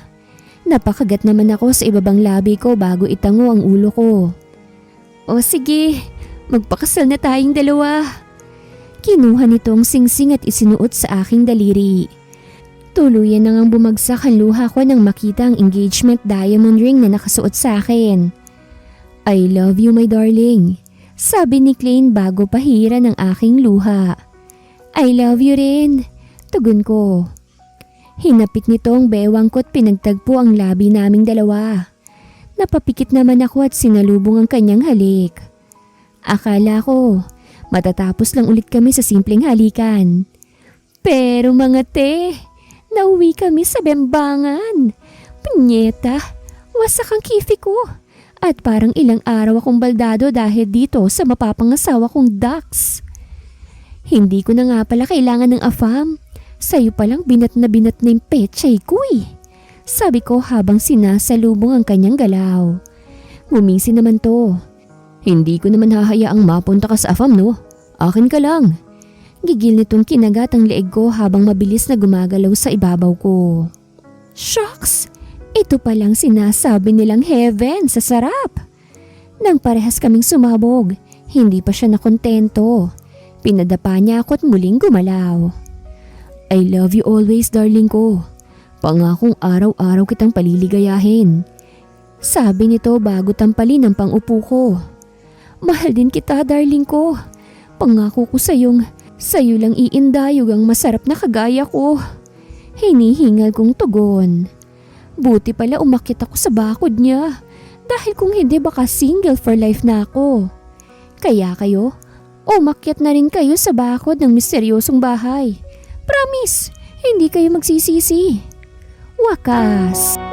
Napakagat naman ako sa ibabang labi ko bago itango ang ulo ko. O sige, magpakasal na tayong dalawa. Kinuha nitong singsing at isinuot sa aking daliri. Tuluyan na ngang bumagsak ang luha ko nang makita ang engagement diamond ring na nakasuot sa akin. I love you my darling, sabi ni Klein bago pahira ng aking luha. I love you rin, tugon ko. Hinapit nito ang bewang ko at pinagtagpo ang labi naming dalawa. Napapikit naman ako at sinalubong ang kanyang halik. Akala ko, matatapos lang ulit kami sa simpleng halikan. Pero mga te, nauwi kami sa bembangan. Punyeta, wasak ang kifi ko. At parang ilang araw akong baldado dahil dito sa mapapangasawa kong ducks. Hindi ko na nga pala kailangan ng afam. Sa'yo palang binat na yung pechay ko eh. Sabi ko habang sinasalubong ang kanyang galaw. Ngumisi naman to. Hindi ko naman hahayaang mapunta ka sa afam no. Akin ka lang. Gigil nitong kinagat ang leeg ko habang mabilis na gumagalaw sa ibabaw ko. Shucks! Ito palang sinasabi nilang heaven sa sarap. Nang parehas kaming sumabog, hindi pa siya nakontento. Pinadapa niya ako at muling gumalaw. I love you always, darling ko. Pangakong araw-araw kitang paliligayahin. Sabi nito bago tampalin ang pang-upo ko. Mahal din kita, darling ko. Pangako ko sa'yo lang iindayog ang masarap na kagaya ko. Hinihingal kong tugon. Buti pala umakyat ako sa bakod niya. Dahil kung hindi baka single for life na ako. Kaya kayo, umakyat na rin kayo sa bakod ng misteryosong bahay. Promise, hindi kayo magsisisi. Wakas.